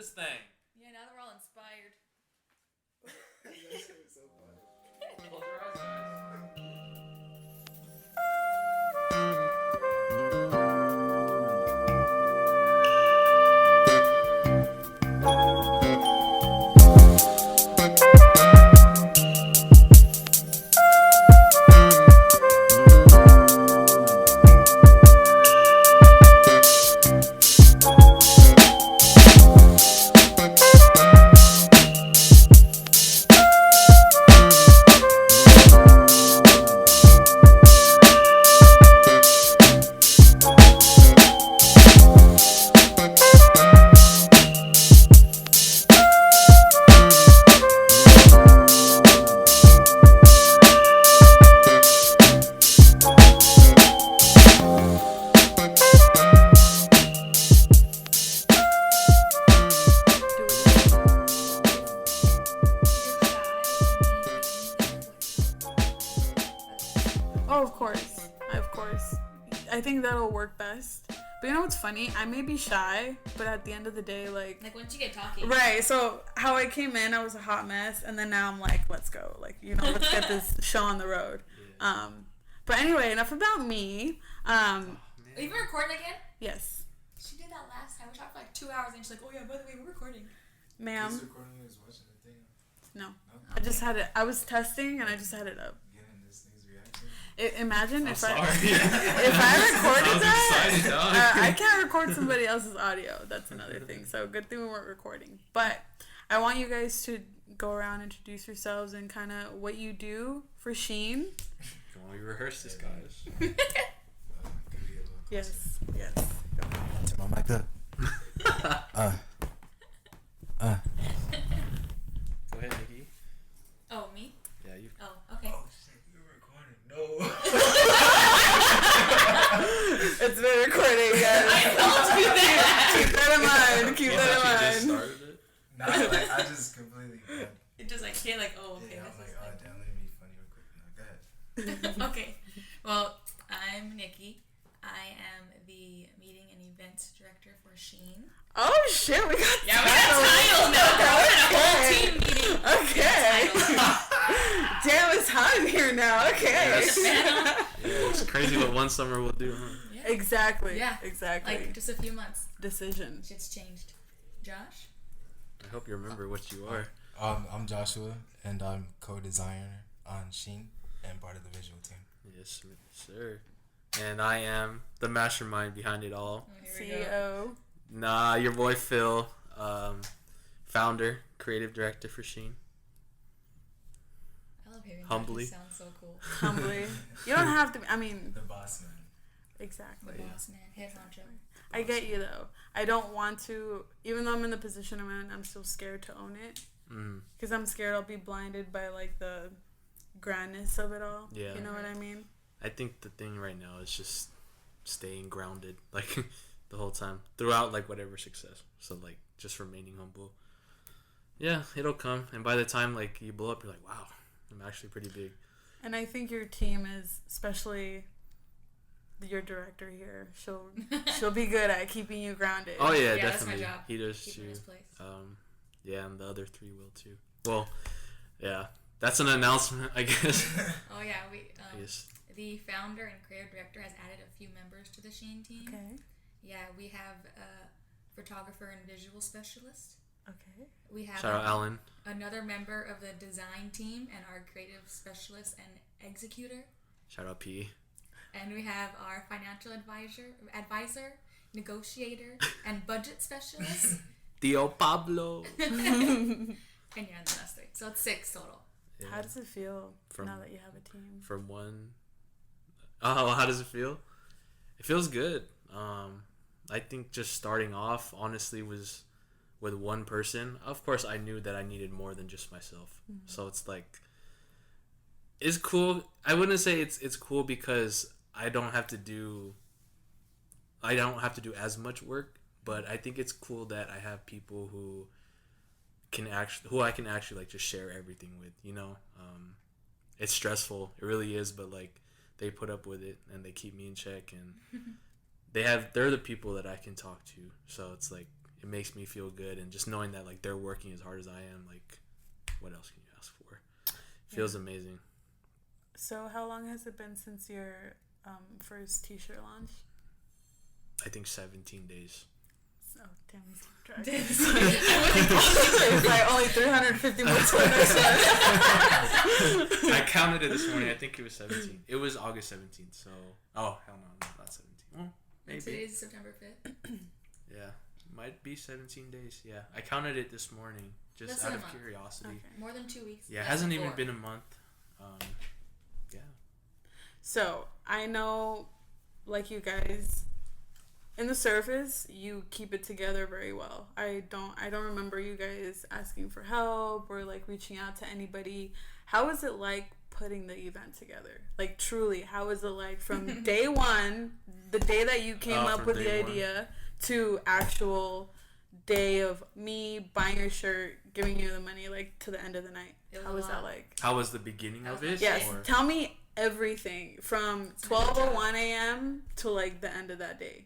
this thing. Yeah, now that we're all inspired. That shit was so funny. Close your eyes, guys. Oh, of course. I think that'll work best. But you know what's funny? I may be shy, but at the end of the day, like once you get talking. Right, so how I came in, I was a hot mess, and then now I'm like, let's go. Like, let's get this show on the road. Yeah. But anyway, enough about me. Are you even recording again? Yes. She did that last time. We talked for like 2 hours, and she's like, oh yeah, by the way, we're recording. Ma'am. He's recording his watching the thing. No. No? I just had it. I was testing, and I just had it up. Getting this thing's reaction. Imagine if sorry. if I recorded excited, that, dog. I can't record somebody else's audio. That's another thing. So good thing we weren't recording. But I want you guys to go around, introduce yourselves, and kind of what you do for Sheen. Come on, we rehearse this, guys. Could be a little closer. Yes. Turn my mic up. Go ahead, Nikki. Oh, me? Yeah, you. Oh, okay. Oh shit, we were recording. No. It's been recording, guys. I told you that. Keep that in mind. Keep You that just in mind. started it. Nah, like, I just completely. It just like hit like, oh, okay. Yeah, I'm this like, is oh damn, let me be funny real quick. No, go ahead. Okay. Well, I'm Nikki. I am the meeting and events director for Sheen. Oh shit, we got Yeah, we got title now, bro. We're in a whole team meeting. Okay. Title. Damn, it's hot in here now. Okay. Yes. Yeah, it's crazy what one summer will do, huh? Yeah. Exactly. Yeah. Exactly. Like just a few months. Decision. Shit's changed. Josh? I hope you remember what you are. I'm Joshua, and I'm co-designer on Sheen and part of the visual team. Yes, sir. And I am the mastermind behind it all. Oh, here we go. CEO. Nah, your boy Phil, founder, creative director for Sheen. I love hearing Humbly. that. It sounds so cool. Humbly. You don't have to. I mean, The boss man. exactly. The boss man. Head honcho. I get you though. I don't want to. Even though I'm in the position I'm in, I'm still scared to own it. Because I'm scared I'll be blinded by like the grandness of it all. Yeah. You know what I mean? I think the thing right now is just staying grounded, like the whole time throughout, like whatever success. So like just remaining humble. Yeah, it'll come, and by the time like you blow up, you're like, wow, I'm actually pretty big. And I think your team is, especially your director here, she'll be good at keeping you grounded. Oh yeah, Yeah, that's my definitely. job. He does Keep too. in his place. Yeah, and the other three will too. Well, yeah, that's an announcement, I guess. Oh yeah, we Yes. the founder and creative director has added a few members to the Sheen team. Okay. Yeah, we have a photographer and visual specialist. Okay. We have Shout out Alan. another member of the design team and our creative specialist and executor. Shout out P. And we have our financial advisor, negotiator, and budget specialist. Theo Pablo. And yeah, the last three. So it's 6 total. Yeah. How does it feel From- now that you have a team? From one. Oh, how does it feel? It feels good. I think just starting off, honestly, was with one person. Of course, I knew that I needed more than just myself. Mm-hmm. So it's like, it's cool. I wouldn't say it's cool because I don't have to do as much work, but I think it's cool that I have people who I can actually like just share everything with, it's stressful. It really is, but like they put up with it and they keep me in check, and they're the people that I can talk to. So it's like, it makes me feel good, and just knowing that like they're working as hard as I am, like what else can you ask for? Feels amazing. So how long has it been since your first t-shirt launch? I think 17 days. Oh, damn, it's like only 350 more Twitter. I counted it this morning. I think it was 17. It was August 17th. So, oh hell no, not 17. Well, maybe. Today's September 5th. Yeah, might be 17 days. Yeah, I counted it this morning just Less out than of a month. curiosity. Okay. More than 2 weeks. Yeah, it Less hasn't than even 4. been a month. Yeah. So I know, like you guys, in the surface, you keep it together very well. I don't remember you guys asking for help or like reaching out to anybody. How is it like putting the event together? Like truly, how is it like from day one, the day that you came up with the idea, to actual day of me buying your shirt, giving you the money, like to the end of the night? How was that like? How was the beginning of it? Yes, or? tell me everything from 12:01 a.m. to like the end of that day.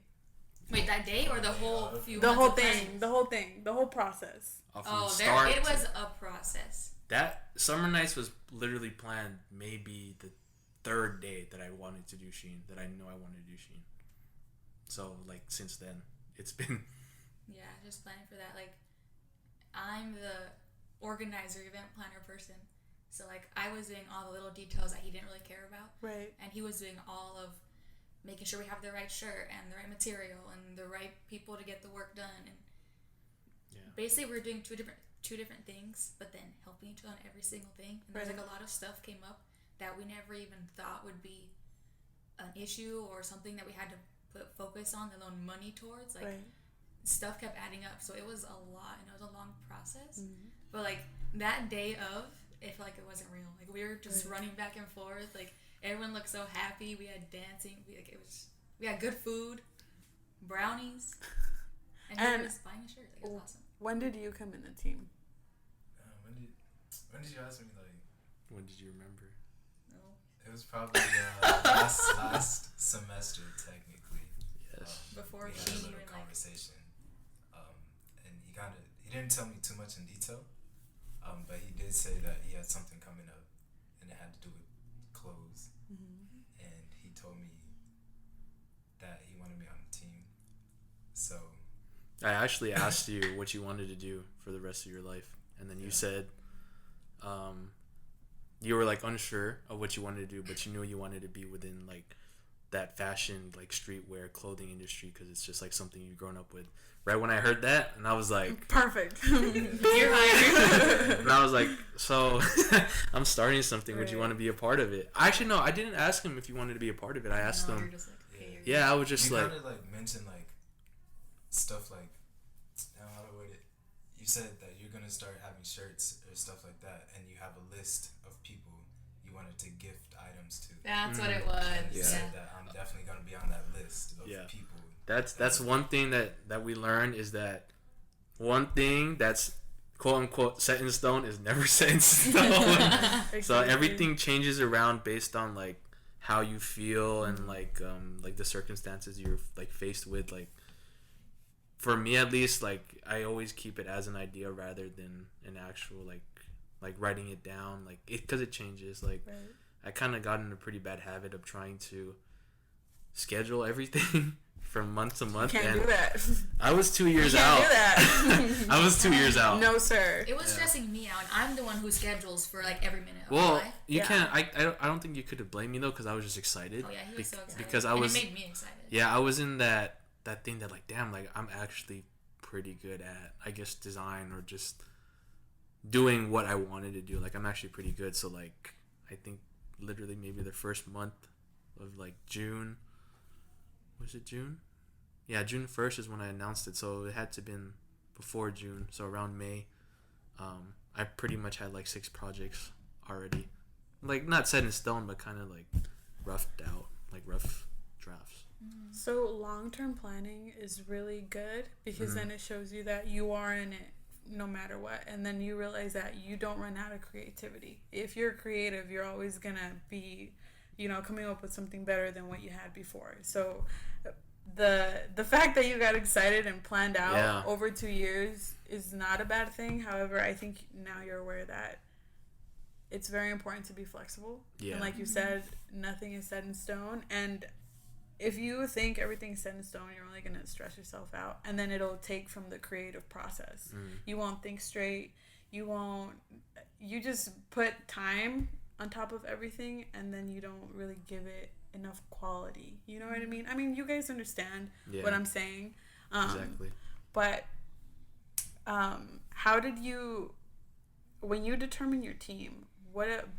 Wait, that day or the whole few The months whole of thing, planning? the whole process. From Oh, start it was to- a process. That Summer Nights was literally planned maybe the third day that I wanted to do Sheen, that I know I wanted to do Sheen. So, like, since then, it's been... Yeah, just planning for that. Like, I'm the organizer, event planner person. So, like, I was doing all the little details that he didn't really care about. Right. And he was doing all of making sure we have the right shirt and the right material and the right people to get the work done. And basically, we're doing two different things, but then helping each other on every single thing. And there's like a lot of stuff came up that we never even thought would be an issue or something that we had to put focus on, let alone money towards. Like, stuff kept adding up, so it was a lot, and it was a long process. But like that day of, it felt like it wasn't real. Like, we were just running back and forth. Like, everyone looked so happy. We had dancing. We had good food, brownies, and he was buying a shirt. Like, it was awesome. When did you come in the team? When did you ask me? Like, when did you remember? No. It was probably last semester, technically. Yes. Before we had Sheen a little even conversation, and he didn't tell me too much in detail, but he did say that he had something coming up, and it had to do with clothes, and he told me that he wanted me on the team. So I actually asked you what you wanted to do for the rest of your life, and then you said you were like unsure of what you wanted to do, but you knew you wanted to be within like that fashion, like streetwear clothing industry, because it's just like something you've grown up with. Right when I heard that, and I was like, perfect. You're hired. and I was like, so I'm starting something. Would you want to be a part of it? Actually, no, I didn't ask him if he wanted to be a part of it. I asked him. You're just like, okay, Yeah, I was just you like, kind of like mentioned like stuff like, how to word it. You said that you're gonna start having shirts or stuff like that, and you have a list of people you wanted to gift items to. That's what it was. And you Yeah. said that I'm definitely gonna be on that list of people. that's one thing that we learned, is that one thing that's quote unquote set in stone is never set in stone. So everything changes around based on like how you feel and like the circumstances you're like faced with. Like, for me at least, like I always keep it as an idea rather than an actual like writing it down, like it, because it changes. Like I kind of got in a pretty bad habit of trying to schedule everything from month to month. Can't and do that. I was 2 years Can't out. do that. I was 2 years out. No, sir. It was stressing me out, and I'm the one who schedules for like every minute of my Well, life. you can't. I don't think you could have blamed me though, because I was just excited. Oh yeah, he was so excited. Because and it made me excited. Yeah, I was in that thing that like, damn, like I'm actually pretty good at, I guess, design or just doing what I wanted to do. Like I'm actually pretty good. So like I think literally maybe the first month of like June. Was it June? Yeah, June 1st is when I announced it. So it had to have been before June. So around May, I pretty much had like 6 projects already. Like not set in stone, but kind of like roughed out, like rough drafts. So long-term planning is really good because then it shows you that you are in it no matter what, and then you realize that you don't run out of creativity. If you're creative, you're always gonna be, coming up with something better than what you had before. So the fact that you got excited and planned out over 2 years is not a bad thing. However, I think now you're aware that it's very important to be flexible. Yeah. And like you said, nothing is set in stone. And if you think everything's set in stone, you're only going to stress yourself out. And then it'll take from the creative process. You won't think straight. You just put time on top of everything, and then you don't really give it enough quality. You know what I mean? I mean, you guys understand what I'm saying. Exactly. But how did you, when you determine your team,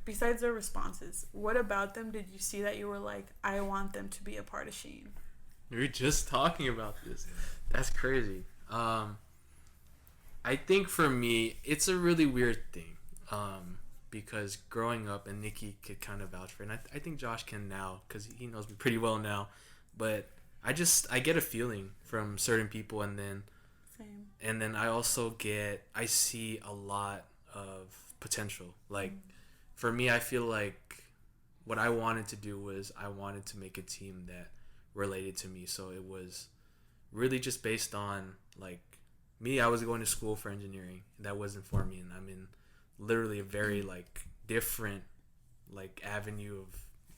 besides their responses, what about them did you see that you were like, I want them to be a part of Sheen? We were just talking about this. That's crazy. I think for me, it's a really weird thing. Because growing up, and Nikki could kind of vouch for it, and I think Josh can now, because he knows me pretty well now, but I get a feeling from certain people, and then I see a lot of potential. Like, for me, I feel like what I wanted to do was I wanted to make a team that related to me, so it was really just based on, like, me. I was going to school for engineering, that wasn't for me, and I'm in literally a very like different like avenue of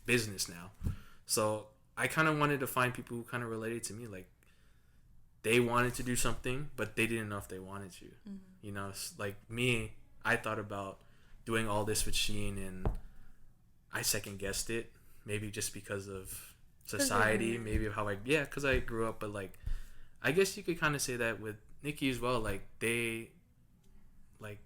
business now. So I kind of wanted to find people who kind of related to me, like they wanted to do something but they didn't know if they wanted to. You know, like me, I thought about doing all this with Sheen and I second guessed it, maybe just because of society, maybe of how because I grew up. But like I guess you could kind of say that with Nikki as well. Like they like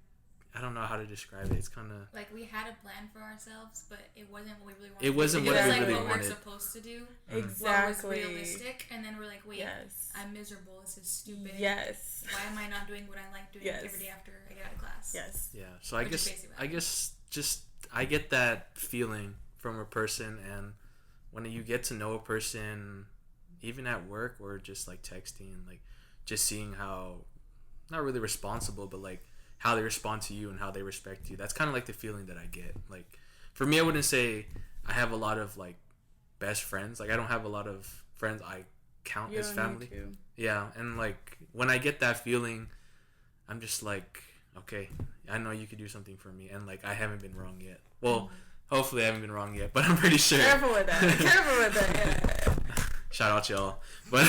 I don't know how to describe it. It's kind of like we had a plan for ourselves, but it wasn't what we really wanted. It wasn't what we really wanted. What we're supposed to do. Exactly. What was realistic, and then we're like, wait, I'm miserable. This is stupid. Yes. Why am I not doing what I like doing every day after I get out of class? Yes. Yeah. So I guess just I get that feeling from a person, and when you get to know a person, even at work or just like texting, like just seeing how not really responsible, but like how they respond to you and how they respect you. That's kind of like the feeling that I get. Like for me, I wouldn't say I have a lot of like best friends. Like I don't have a lot of friends I count as family. Yeah, and like when I get that feeling, I'm just like, okay, I know you could do something for me, and like I haven't been wrong yet. Well, hopefully I haven't been wrong yet, but I'm pretty sure. Careful with that. Yeah. Shout out y'all. But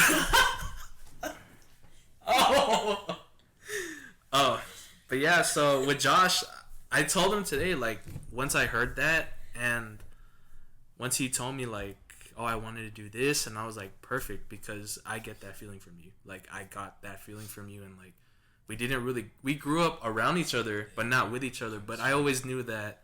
But yeah, so with Josh, I told him today, like, once I heard that, and once he told me, like, oh, I wanted to do this, and I was like, perfect, because I get that feeling from you. Like, I got that feeling from you, and, like, we grew up around each other, but not with each other, but I always knew that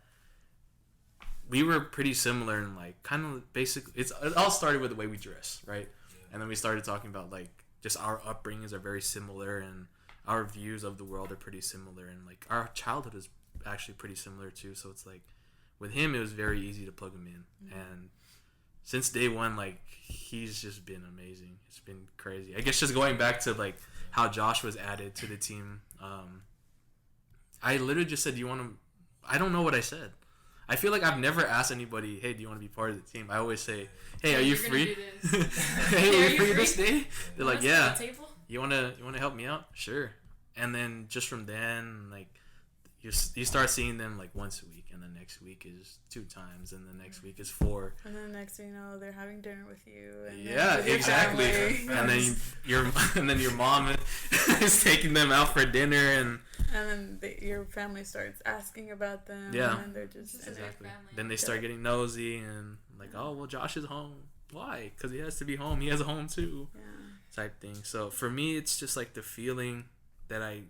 we were pretty similar, and, like, kind of basically, it all started with the way we dress, right? Yeah. And then we started talking about, like, just our upbringings are very similar, and our views of the world are pretty similar, and like our childhood is actually pretty similar too. So it's like with him, it was very easy to plug him in, and since day one, like he's just been amazing. It's been crazy. I guess just going back to like how Josh was added to the team, I literally just said, "Do you want to?" I don't know what I said. I feel like I've never asked anybody, "Hey, do you want to be part of the team?" I always say, "Hey, are you free? Hey, are you free this day?" They're like, "Yeah." You wanna help me out? Sure. And then just from then, like you start seeing them like once a week, and the next week is 2 times, and the next week is 4. And then the next thing you know, they're having dinner with you. And yeah, exactly. And then your mom is taking them out for dinner, and then your family starts asking about them. Yeah. And they're just exactly. Then they start getting nosy and like, oh well, Josh is home. Why? Because he has to be home. He has a home too. Yeah. Type thing. So for me, it's just like the feeling that I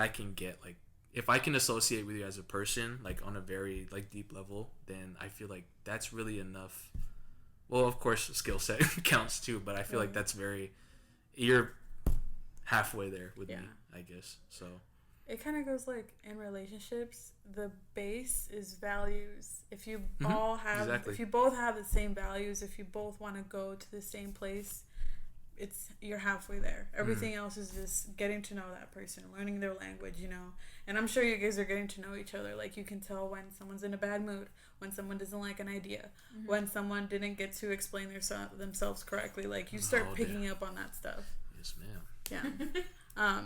can get, like if I can associate with you as a person, like on a very like deep level, then I feel like that's really enough. Well, of course, skill set counts too, but I feel like that's you're halfway there with me, I guess. So it kind of goes like in relationships, the base is values. If you all have, if you both have the same values, if you both want to go to the same place, you're halfway there. Everything else is just getting to know that person, learning their language, you know. And I'm sure you guys are getting to know each other. Like, you can tell when someone's in a bad mood, when someone doesn't like an idea, when someone didn't get to explain themselves correctly. Like, you start picking up on that stuff. Yes, ma'am. Yeah.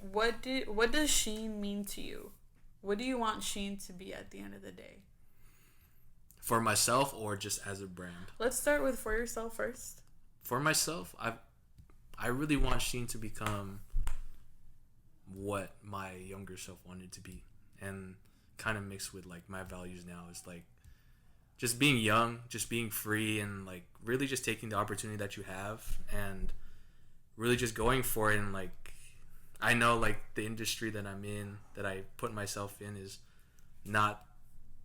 What does Sheen mean to you? What do you want Sheen to be at the end of the day? For myself or just as a brand? Let's start with for yourself first. For myself, I really want Sheen to become what my younger self wanted to be, and kind of mixed with like my values now is like just being young, just being free, and like really just taking the opportunity that you have and really just going for it. And like I know like the industry that I'm in, that I put myself in, is not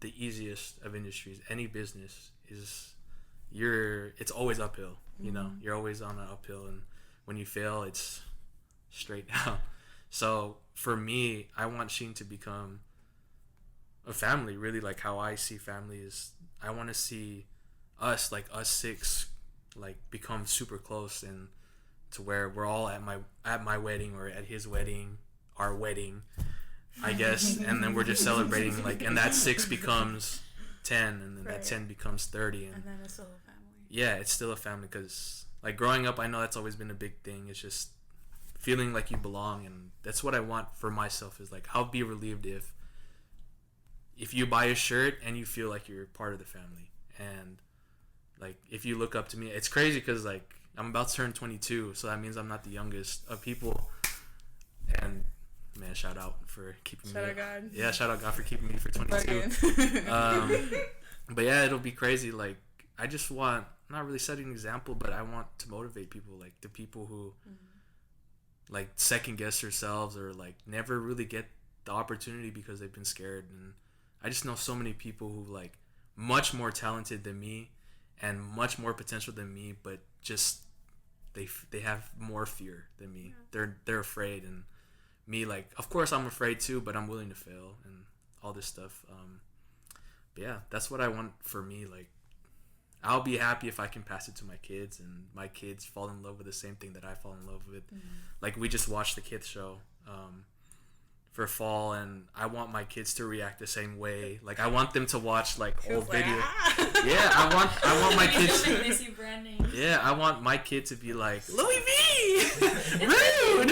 the easiest of industries. Any business is it's always uphill, you know. You're always on an uphill, and when you fail, it's straight down. So for me, I want Sheen to become a family, really, like how I see family is. I want to see us six like become super close, and to where we're all at my wedding or at his wedding, our wedding, I guess, and then we're just celebrating, like, and that 6 becomes 10, and then that 10 becomes 30, and then it's a whole family. Yeah, it's still a family, because like growing up, I know that's always been a big thing. It's just feeling like you belong, and that's what I want for myself. Is like, I'll be relieved if you buy a shirt and you feel like you're part of the family, and like if you look up to me. It's crazy because like I'm about to turn 22, so that means I'm not the youngest of people. And man, shout out for keeping me. Shout out God. Yeah, shout out God for keeping me for 22. But yeah, it'll be crazy. Like, I just want, not really setting an example, but I want to motivate people, like the people who like second guess themselves or like never really get the opportunity because they've been scared. And I just know so many people who like much more talented than me and much more potential than me, but just they have more fear than me. Yeah. They're afraid, and me, like, of course I'm afraid too, but I'm willing to fail and all this stuff. But yeah, that's what I want for me. Like, I'll be happy if I can pass it to my kids, and my kids fall in love with the same thing that I fall in love with. Like, we just watched the kids show for fall, and I want my kids to react the same way. Like, I want them to watch like old videos. Yeah, I want my kids. Yeah, I want my kid to be like, Louis V, rude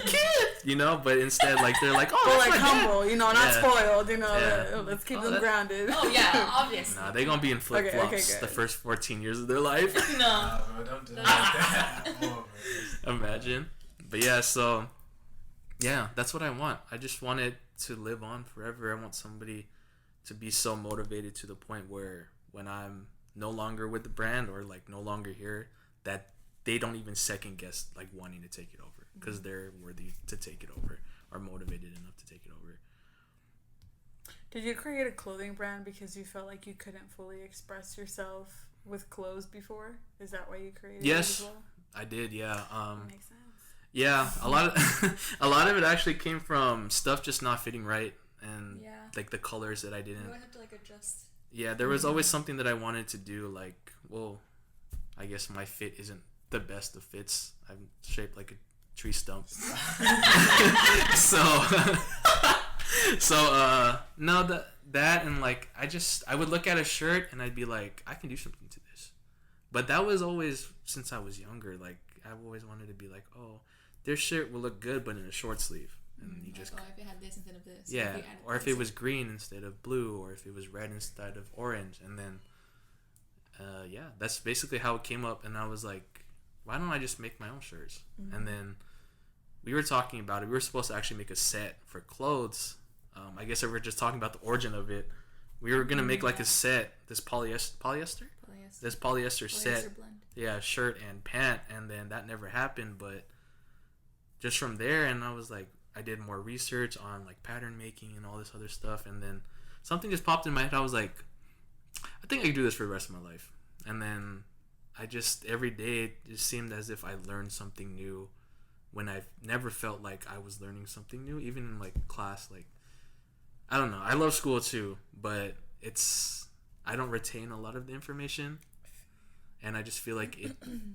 kid, you know. But instead, like, they're like, oh, they're like humble, you know, not spoiled, you know. Yeah. Let's keep them grounded. Oh yeah, obviously. Nah, they're gonna be in flip flops the first 14 years of their life. No, bro, don't do that. Imagine. But yeah, so yeah, that's what I want. I just want it to live on forever. I want somebody to be so motivated to the point where when I'm no longer with the brand or like no longer here, that they don't even second guess like wanting to take it over, because they're worthy to take it over, or motivated enough to take it over. Did you create a clothing brand because you felt like you couldn't fully express yourself with clothes before? Is that why you created it as well? I did, yeah. That makes sense. Yeah, a lot of it actually came from stuff just not fitting right, and like the colors that I didn't. I have to like adjust. Yeah, there was always something that I wanted to do. Like, well, I guess my fit isn't the best of fits. I'm shaped like a tree stump. No, that and like I would look at a shirt and I'd be like, I can do something to this. But that was always since I was younger. Like, I've always wanted to be like, oh, this shirt will look good, but in a short sleeve. And you just, if it had this instead of this. Yeah, or if it was green instead of blue, or if it was red instead of orange. And then, that's basically how it came up. And I was like, why don't I just make my own shirts? And then we were talking about it. We were supposed to actually make a set for clothes. I guess we were just talking about the origin of it. We were going to make like a set, this polyester? This polyester set. Blend. Yeah, shirt and pant. And then that never happened. But just from there, and I was like, I did more research on like pattern making and all this other stuff, and then something just popped in my head. I was like, I think I could do this for the rest of my life. And then I just, every day it just seemed as if I learned something new, when I've never felt like I was learning something new, even in like class. Like, I don't know, I love school too, but I don't retain a lot of the information. and I just feel like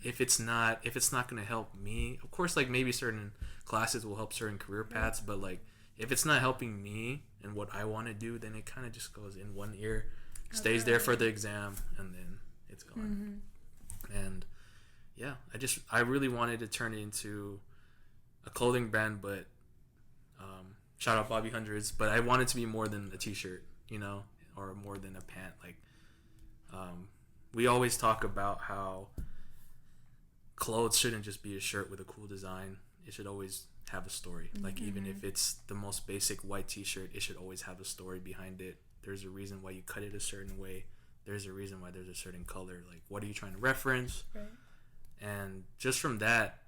if it's not going to help me, of course, like maybe certain classes will help certain career paths, but like if it's not helping me and what I want to do, then it kind of just goes in one ear, stays there for the exam, and then it's gone. And yeah, I really wanted to turn it into a clothing brand, but shout out Bobby Hundreds, but I want it to be more than a t-shirt, you know, or more than a pant. Like we always talk about how clothes shouldn't just be a shirt with a cool design. It should always have a story. Like even if it's the most basic white t-shirt, it should always have a story behind it. There's a reason why you cut it a certain way. There's a reason why there's a certain color. Like, what are you trying to reference? Right. And just from that,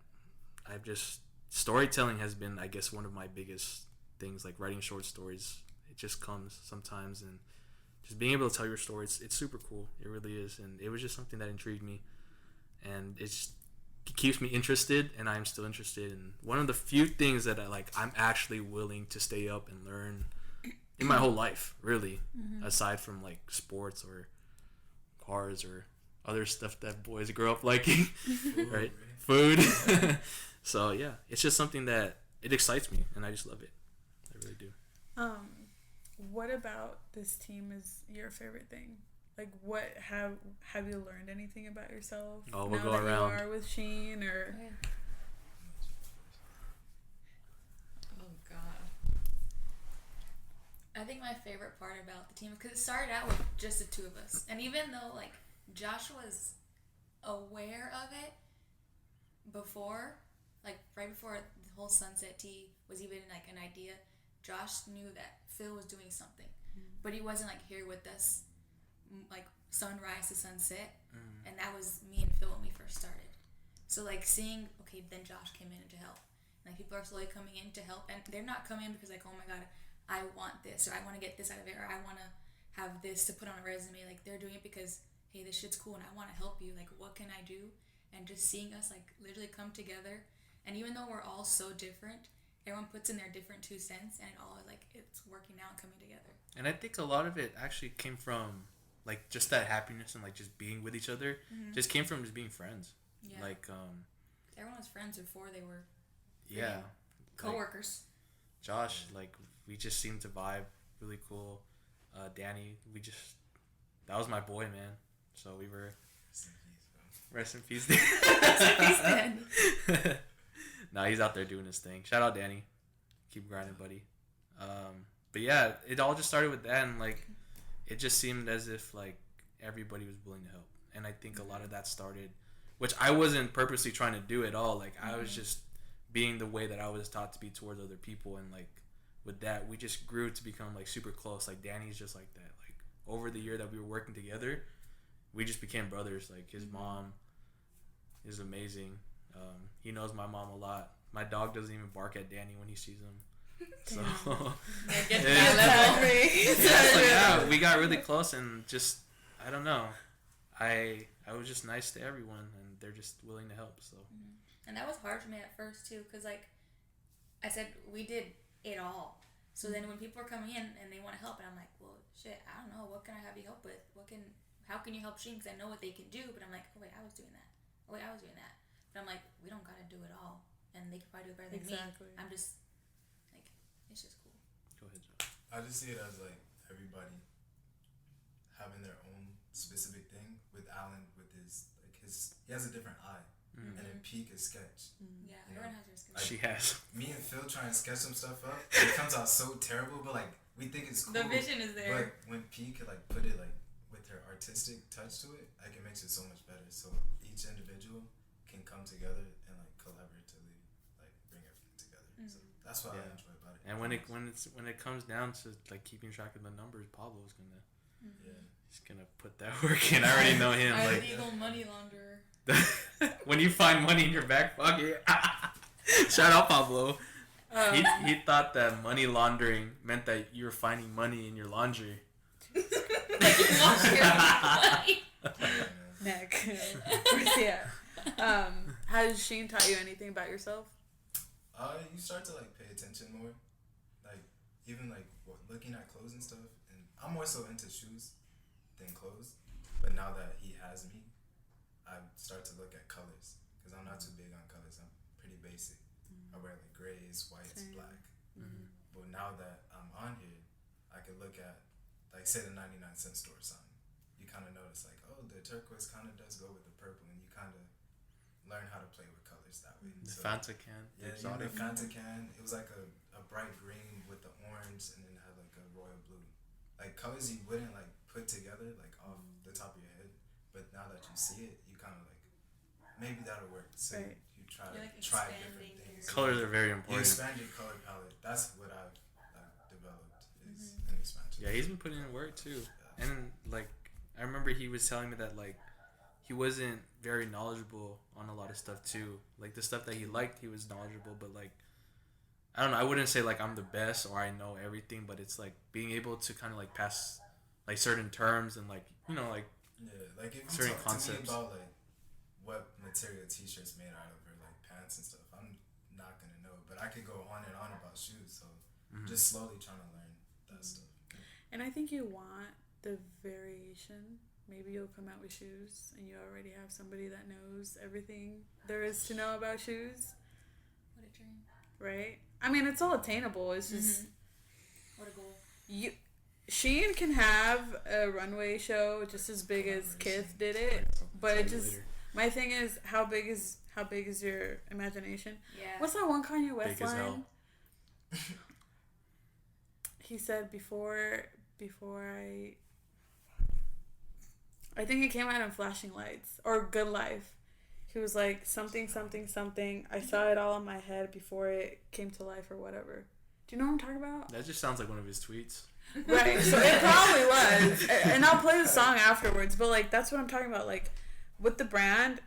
storytelling has been, I guess, one of my biggest things. Like writing short stories, it just comes sometimes, and just being able to tell your story, it's super cool. It really is. And it was just something that intrigued me, and it keeps me interested, and I'm still interested. And one of the few things that I'm actually willing to stay up and learn in my whole life, really, aside from like sports or cars or other stuff that boys grow up liking. Right? Food. So yeah, it's just something that it excites me, and I just love it. I really do. What about this team is your favorite thing? Like, what have you learned anything about yourself? Oh, we'll now go that around. You are with Sheen, or oh god, I think my favorite part about the team, because it started out with just the two of us, and even though like Josh was aware of it before, like right before the whole sunset tea was even like an idea, Josh knew that Phil was doing something, but he wasn't like here with us like sunrise to sunset, and that was me and Phil when we first started. So like seeing, okay, then Josh came in to help, like people are slowly coming in to help, and they're not coming in because like, oh my god, I want this, or I want to get this out of it, or I want to have this to put on a resume. Like they're doing it because, hey, this shit's cool and I want to help you, like what can I do? And just seeing us like literally come together, and even though we're all so different, everyone puts in their different 2 cents, and it all like it's working out and coming together. And I think a lot of it actually came from like just that happiness and like just being with each other. Just came from just being friends. Yeah. Like everyone was friends before they were Like, coworkers. Josh, like we just seemed to vibe really cool. Danny, that was my boy, man. So we were rest in peace. Rest in peace, Danny. Nah, he's out there doing his thing. Shout out Danny. Keep grinding, buddy. But yeah, it all just started with that, and like it just seemed as if like everybody was willing to help. And I think a lot of that started, which I wasn't purposely trying to do at all. Like I was just being the way that I was taught to be towards other people, and like with that we just grew to become like super close. Like Danny's just like that. Like over the year that we were working together, we just became brothers. Like his mom is amazing. He knows my mom a lot. My dog doesn't even bark at Danny when he sees him. So yeah, we got really close, and just I don't know, I was just nice to everyone, and they're just willing to help. So and that was hard for me at first too, because like I said, we did it all. So then when people are coming in and they want to help, and I'm like, well shit, I don't know, what can I have you help with? How can you help Sheen? Because I know what they can do, but I'm like, oh wait, I was doing that. But I'm like, we don't gotta do it all, and they can probably do it better than me. I'm just like, it's just cool. Go ahead, Joe. I just see it as like everybody having their own specific thing. With Alan, with he has a different eye, and then Peak is sketch. Yeah, everyone has their sketch. Like, she has. Me and Phil try and sketch some stuff up, and it comes out so terrible, but like we think it's cool. The vision is there. But when Peak could like put it like with her artistic touch to it, like it makes it so much better. So each individual can come together and like collaboratively like bring everything together. So that's what I enjoy about it. And when it comes down to like keeping track of the numbers, Pablo's gonna he's gonna put that work in. I already know him. Our like legal money launderer. When you find money in your back pocket, shout out Pablo. He thought that money laundering meant that you were finding money in your laundry. Like you wash your money. Neck. Yeah. Has Sheen taught you anything about yourself? You start to like pay attention more, like even like looking at clothes and stuff. And I'm more so into shoes than clothes. But now that he has me, I start to look at colors because I'm not too big on colors. I'm pretty basic. I wear like grays, whites, black. But now that I'm on here, I can look at like say the 99-cent store sign. You kind of notice like, oh, the turquoise kind of does go with the purple, and you kind of learn how to play with colors that way. The so, Fanta can. Yeah, the Fanta can. It was like a bright green with the orange, and then it had like a royal blue. Like colors you wouldn't like put together like off the top of your head, but now that you see it, you kind of like maybe that'll work. So you try to try different things. Colors are very You important. expand your color palette. That's what I've developed is an expansion. Yeah, he's been putting in work too. Yeah. And like I remember he was telling me that like he wasn't very knowledgeable on a lot of stuff too. Like the stuff that he liked, he was knowledgeable, but like I don't know, I wouldn't say like I'm the best or I know everything, but it's like being able to kind of like pass like certain terms and like, you know, like like if you certain talk concepts. to me about like what material t-shirts made out of or like pants and stuff, I'm not gonna know, but I could go on and on about shoes, so just slowly trying to learn that stuff. And I think you want the variation. Maybe you'll come out with shoes and you already have somebody that knows everything there is to know about shoes. What a dream. Right? I mean, it's all attainable. It's just... What a goal. Sheen can have a runway show just as big as Kith did it, but it just... My thing is, how big is your imagination? Yeah. What's that one Kanye West Big as hell. line? He said before I think it came out in Flashing Lights or Good Life. He was like something. I saw it all in my head before it came to life or whatever. Do you know what I'm talking about? That just sounds like one of his tweets. Right. So it probably was, and I'll play the song afterwards. But like that's what I'm talking about. Like with the brand,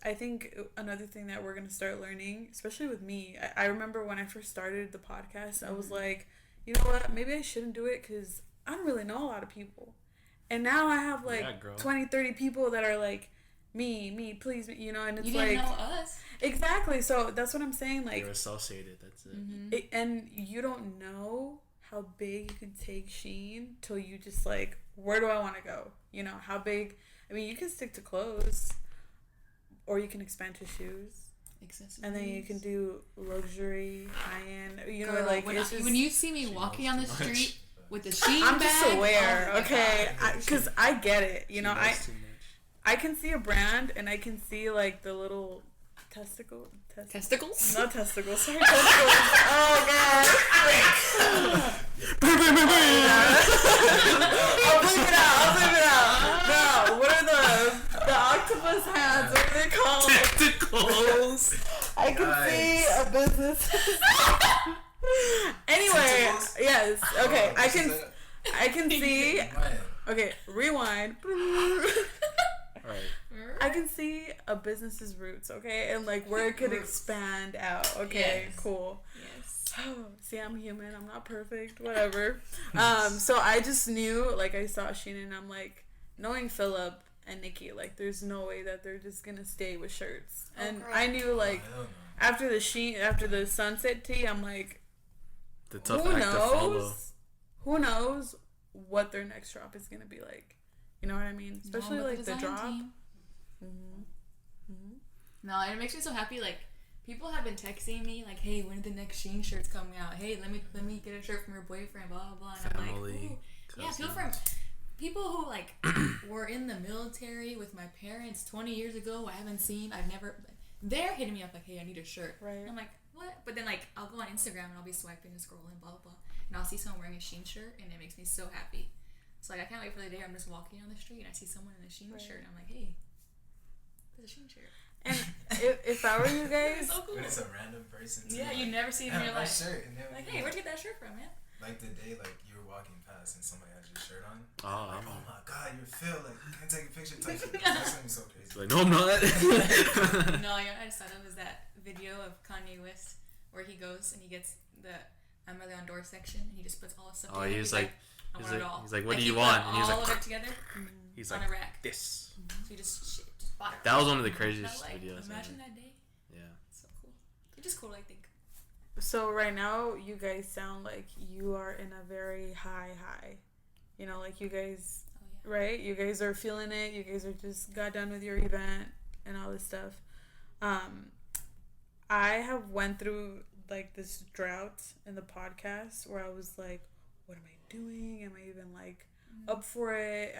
I think another thing that we're gonna start learning, especially with me. I remember when I first started the podcast, I was like, you know what? Maybe I shouldn't do it because I don't really know a lot of people. And now I have like 20, 30 people that are like, me, please, you know, and it's you didn't know us. Exactly. So that's what I'm saying. Like, you're associated. That's it. And you don't know how big you can take Sheen till you just like, where do I want to go? You know, how big? I mean, you can stick to clothes, or you can expand to shoes. And then you can do luxury, high-end, you know, like when you see me walking on the street with the Sheen I'm bag, just aware, okay, because I get it, you know, I can see a brand and I can see like the little testicles? No testicles, sorry, testicles. Oh god. I'll bleep it out. No, what are the octopus hands? What are they called? Tentacles. I can see a business. Anyway, yes. Okay, I can see. Okay, rewind. Right. I can see a business's roots, okay, and like where it could expand out. Okay, cool. Yes. Oh, see, I'm human. I'm not perfect. Whatever. So I just knew, like, I saw Sheen, and I'm like, knowing Philip and Nikki, like, there's no way that they're just gonna stay with shirts. And I knew, like, after the sunset tea, I'm like, the tough act to follow. Who knows what their next drop is gonna be like? You know what I mean? Especially like the drop. No, it makes me so happy. Like, people have been texting me like, "Hey, when are the next Sheen shirts coming out? Hey, let me get a shirt from your boyfriend." Blah blah blah. And I'm like, ooh. Yeah, people who like were in the military with my parents 20 years ago. They're hitting me up like, "Hey, I need a shirt." Right. And I'm like, what? But then like I'll go on Instagram and I'll be swiping and scrolling, blah blah blah, and I'll see someone wearing a Sheen shirt, and it makes me so happy. So like I can't wait for the day I'm just walking on the street and I see someone in a Sheen shirt, and I'm like, "Hey, there's a Sheen shirt." And if I were you guys, so cool. When it's a random person. Too, yeah, you never see it in your life. Shirt, like, hey, where'd you get that shirt from, man? Like the day like you were walking past and somebody had your shirt on. Oh, like, oh my god, you're Phil. Like, can I take a picture? That's gonna be so crazy. Like, no, I'm not. No, I just thought it was that video of Kanye West where he goes and he gets the I'm Really on Door section and he just puts all his stuff together. He's like, I want it all. He's like, what do you want? And he's like, all of it together. He's on like, a rack. this. So he just bought it. That was one of the craziest like, videos. Imagine that day. Yeah. So cool. It's just cool, I think. So right now, you guys sound like you are in a very high. You know, like you guys, right? You guys are feeling it. You guys are just got done with your event. and all this stuff. I have went through like this drought in the podcast where I was like, what am I doing? Am I even like up for it?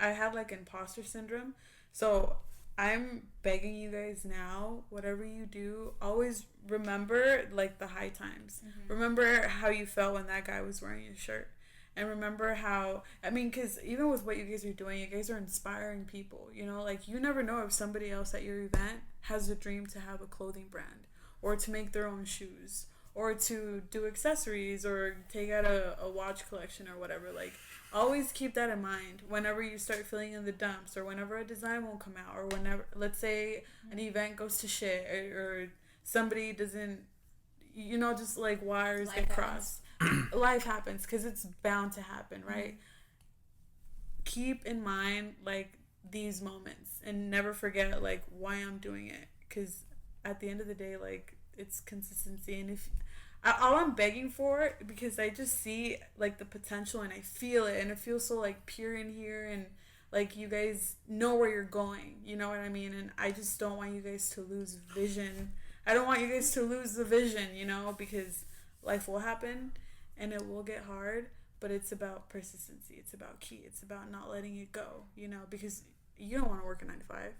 I had like imposter syndrome. So I'm begging you guys now, whatever you do, always remember like the high times. Remember how you felt when that guy was wearing your shirt. And remember how, I mean, because even with what you guys are doing, you guys are inspiring people, you know, like you never know if somebody else at your event has a dream to have a clothing brand or to make their own shoes or to do accessories or take out a watch collection or whatever. Like, always keep that in mind whenever you start feeling in the dumps or whenever a design won't come out or whenever, let's say, an event goes to shit or somebody doesn't, you know, just like wires get crossed. Life happens because it's bound to happen, right? Keep in mind like these moments and never forget like why I'm doing it, because at the end of the day, like, it's consistency. And if all I'm begging for, because I just see like the potential and I feel it, and it feels so like pure in here, and like you guys know where you're going, you know what I mean? And I just don't want you guys to lose vision. I don't want you guys to lose the vision, you know, because life will happen and it will get hard, but it's about persistency. It's about it's about not letting it go, you know, because you don't want to work a 9 to 5.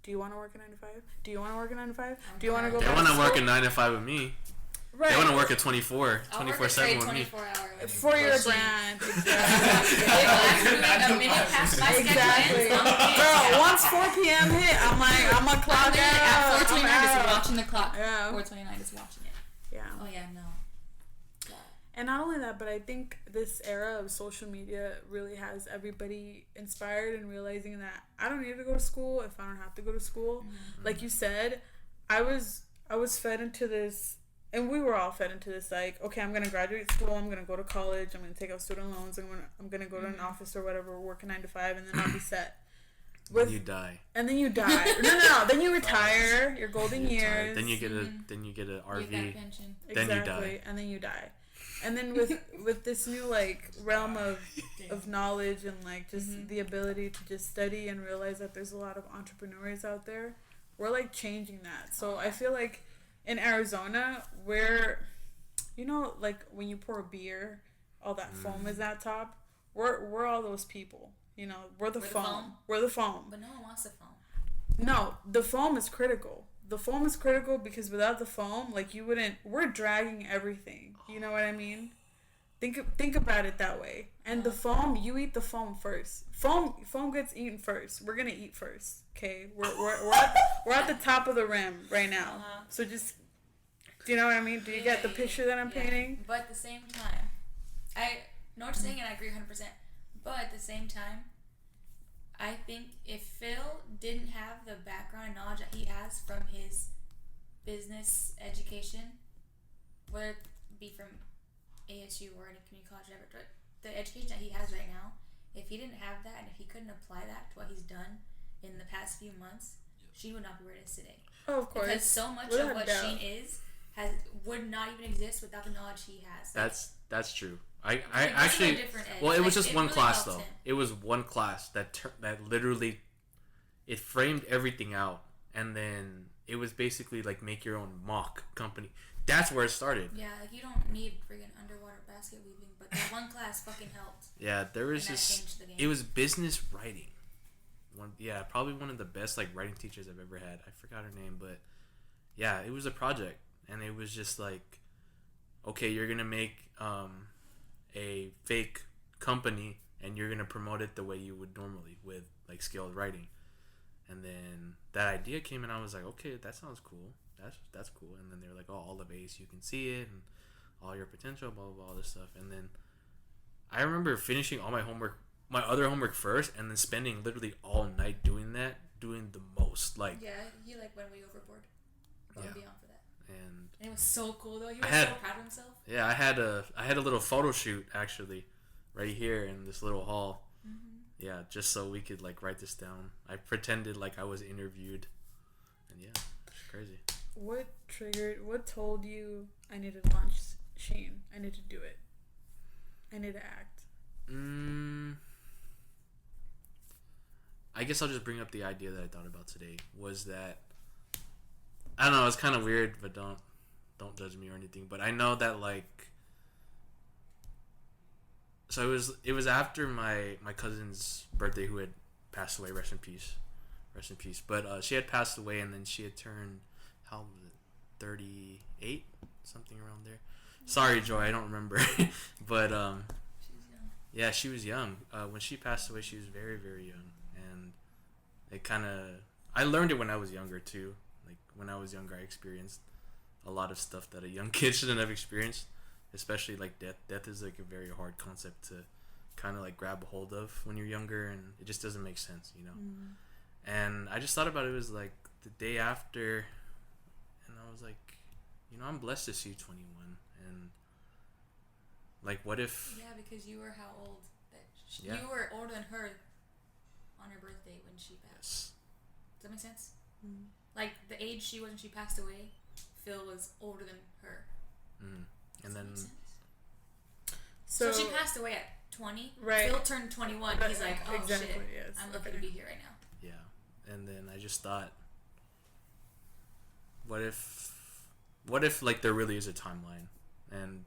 Do you want to work a 9 to 5? Do you want to work a 9 to 5? Do you want to go back to school? They want to work a 9 to 5 with me. Right. They want to work a 24/7 with me. For your brand. Exactly. Girl, once 4 p.m. hit, I'm like, I'm a clock out. At 4:29 is watching the clock. Yeah. 4:29 is watching it. Yeah. Oh yeah, no. Yeah. And not only that, but I think this era of social media really has everybody inspired and realizing that I don't need to go to school if I don't have to go to school. Like you said, I was fed into this. And we were all fed into this, like, okay, I'm going to graduate school, I'm going to go to college, I'm going to take out student loans, I'm going to go to an office or whatever, work a 9 to 5, and then I'll be set. And you die. And then you die. No. Then you retire, your golden years. Then you get a RV. You get pension. Then you die. And then you die. And then with this new, like, realm of knowledge and, like, just the ability to just study and realize that there's a lot of entrepreneurs out there, we're, like, changing that. So I feel like in Arizona, where, you know, like when you pour a beer, all that foam is at top. We're all those people. You know, we're the foam. We're the foam. But no one wants the foam. No, the foam is critical. The foam is critical because without the foam, like you wouldn't. We're dragging everything. You know what I mean? Think about it that way. And the foam, you eat the foam first. Foam gets eaten first. We're gonna eat first. Okay, we're at the top of the rim right now. So just, do you know what I mean? Do you get the picture that I'm painting? But at the same time, I know what you're saying, and I agree 100%. But at the same time, I think if Phil didn't have the background and knowledge that he has from his business education, whether it be from ASU or any community college, whatever, the education that he has right now, if he didn't have that and if he couldn't apply that to what he's done in the past few months, Sheen would not be where it is today. Oh, of course. Because so much of what Sheen would not even exist without the knowledge he has. That's true. I actually, well, it was just one class though. It was one class that literally, it framed everything out, and then it was basically like make your own mock company. That's where it started. Yeah, like you don't need friggin' underwater basket weaving, but that one class fucking helped. Yeah, there was just, it was business writing. Probably one of the best like writing teachers I've ever had. I forgot her name, but yeah, it was a project, and it was just like, okay, you're gonna make a fake company, and you're gonna promote it the way you would normally with like skilled writing. And then that idea came, and I was like, okay, that sounds cool. That's cool. And then they were like, oh, all of ACE, you can see it, and all your potential, blah blah blah, all this stuff. And then I remember finishing all my other homework first, and then spending literally all night doing the most. Like, yeah, he like went way overboard. Beyond for that. And it was so cool though. He was so proud of himself. Yeah, I had a little photo shoot actually, right here in this little hall. Yeah, just so we could like write this down. I pretended like I was interviewed, and yeah, it's crazy. What told you I need to launch Sheen? I need to do it. I need to act. I guess I'll just bring up the idea that I thought about today. Was that I don't know. It's kind of weird, but don't judge me or anything. But I know that like. So it was after my cousin's birthday, who had passed away. Rest in peace. Rest in peace. But she had passed away, and then she had turned, how was it, 38, something around there. Sorry, Joy, I don't remember. But She's young. yeah, she was young. When she passed away, she was very, very young, and it kind of I learned it when I was younger too. Like when I was younger, I experienced a lot of stuff that a young kid shouldn't have experienced, especially like death. Death is like a very hard concept to kind of like grab a hold of when you're younger, and it just doesn't make sense, you know. And I just thought about it. It was like the day after, and I was like, you know, I'm blessed to see 21, and like, what if? Yeah, because you were how old? Yeah. You were older than her on her birthday when she passed. Yes. Does that make sense? Like the age she was when she passed away, Phil was older than her. And then. So she passed away at 20. Right. Phil turned 21. He's like, oh exactly, shit, yes. I'm lucky to be here right now. Yeah, and then I just thought, what if like there really is a timeline, and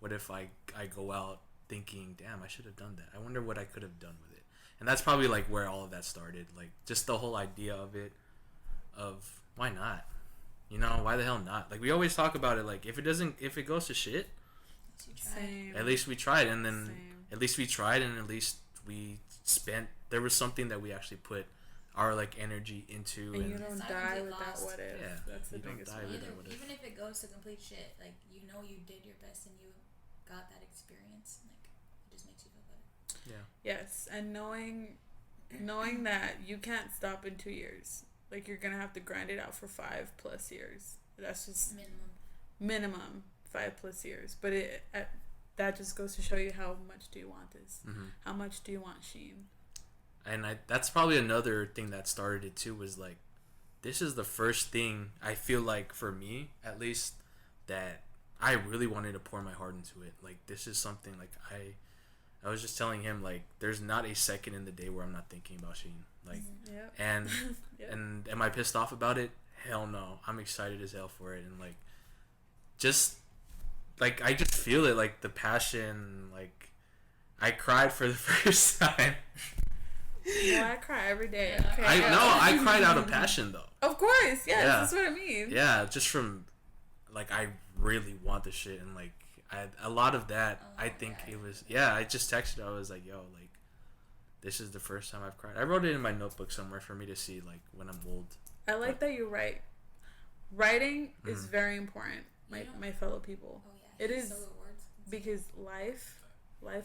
what if I go out thinking, damn, I should have done that. I wonder what I could have done with it. And that's probably like where all of that started. Like just the whole idea of it, of why not? You know, why the hell not? Like we always talk about it. Like if it goes to shit, at least we tried, and then at least we tried, and at least we spent. There was something that we actually put our like energy into, and you don't die with that what if. Yeah, that's the biggest one. Even if it goes to complete shit, like you know you did your best and you got that experience, like it just makes you feel better. Yeah. Yes, and knowing that you can't stop in 2 years. Like you're gonna have to grind it out for 5+ years. That's just minimum 5+ years. But that just goes to show you how much do you want this? How much do you want Sheen? And that's probably another thing that started it too, was like, this is the first thing I feel like, for me at least, that I really wanted to pour my heart into it. Like this is something like I was just telling him, like, there's not a second in the day where I'm not thinking about Sheen. Like, and and am I pissed off about it? Hell no. I'm excited as hell for it, and like, just like I just feel it, like the passion. Like I cried for the first time. Well, I cry every day. Okay. I cried out of passion though. Of course, yes, yeah. That's what I mean. Yeah, just from like I really want the shit, and like a lot of that. I think it was. Yeah, I just texted. I was like, yo, like this is the first time I've cried. I wrote it in my notebook somewhere for me to see, like when I'm old. I like that you write. Writing is very important, my fellow people. Oh yeah, it is, because life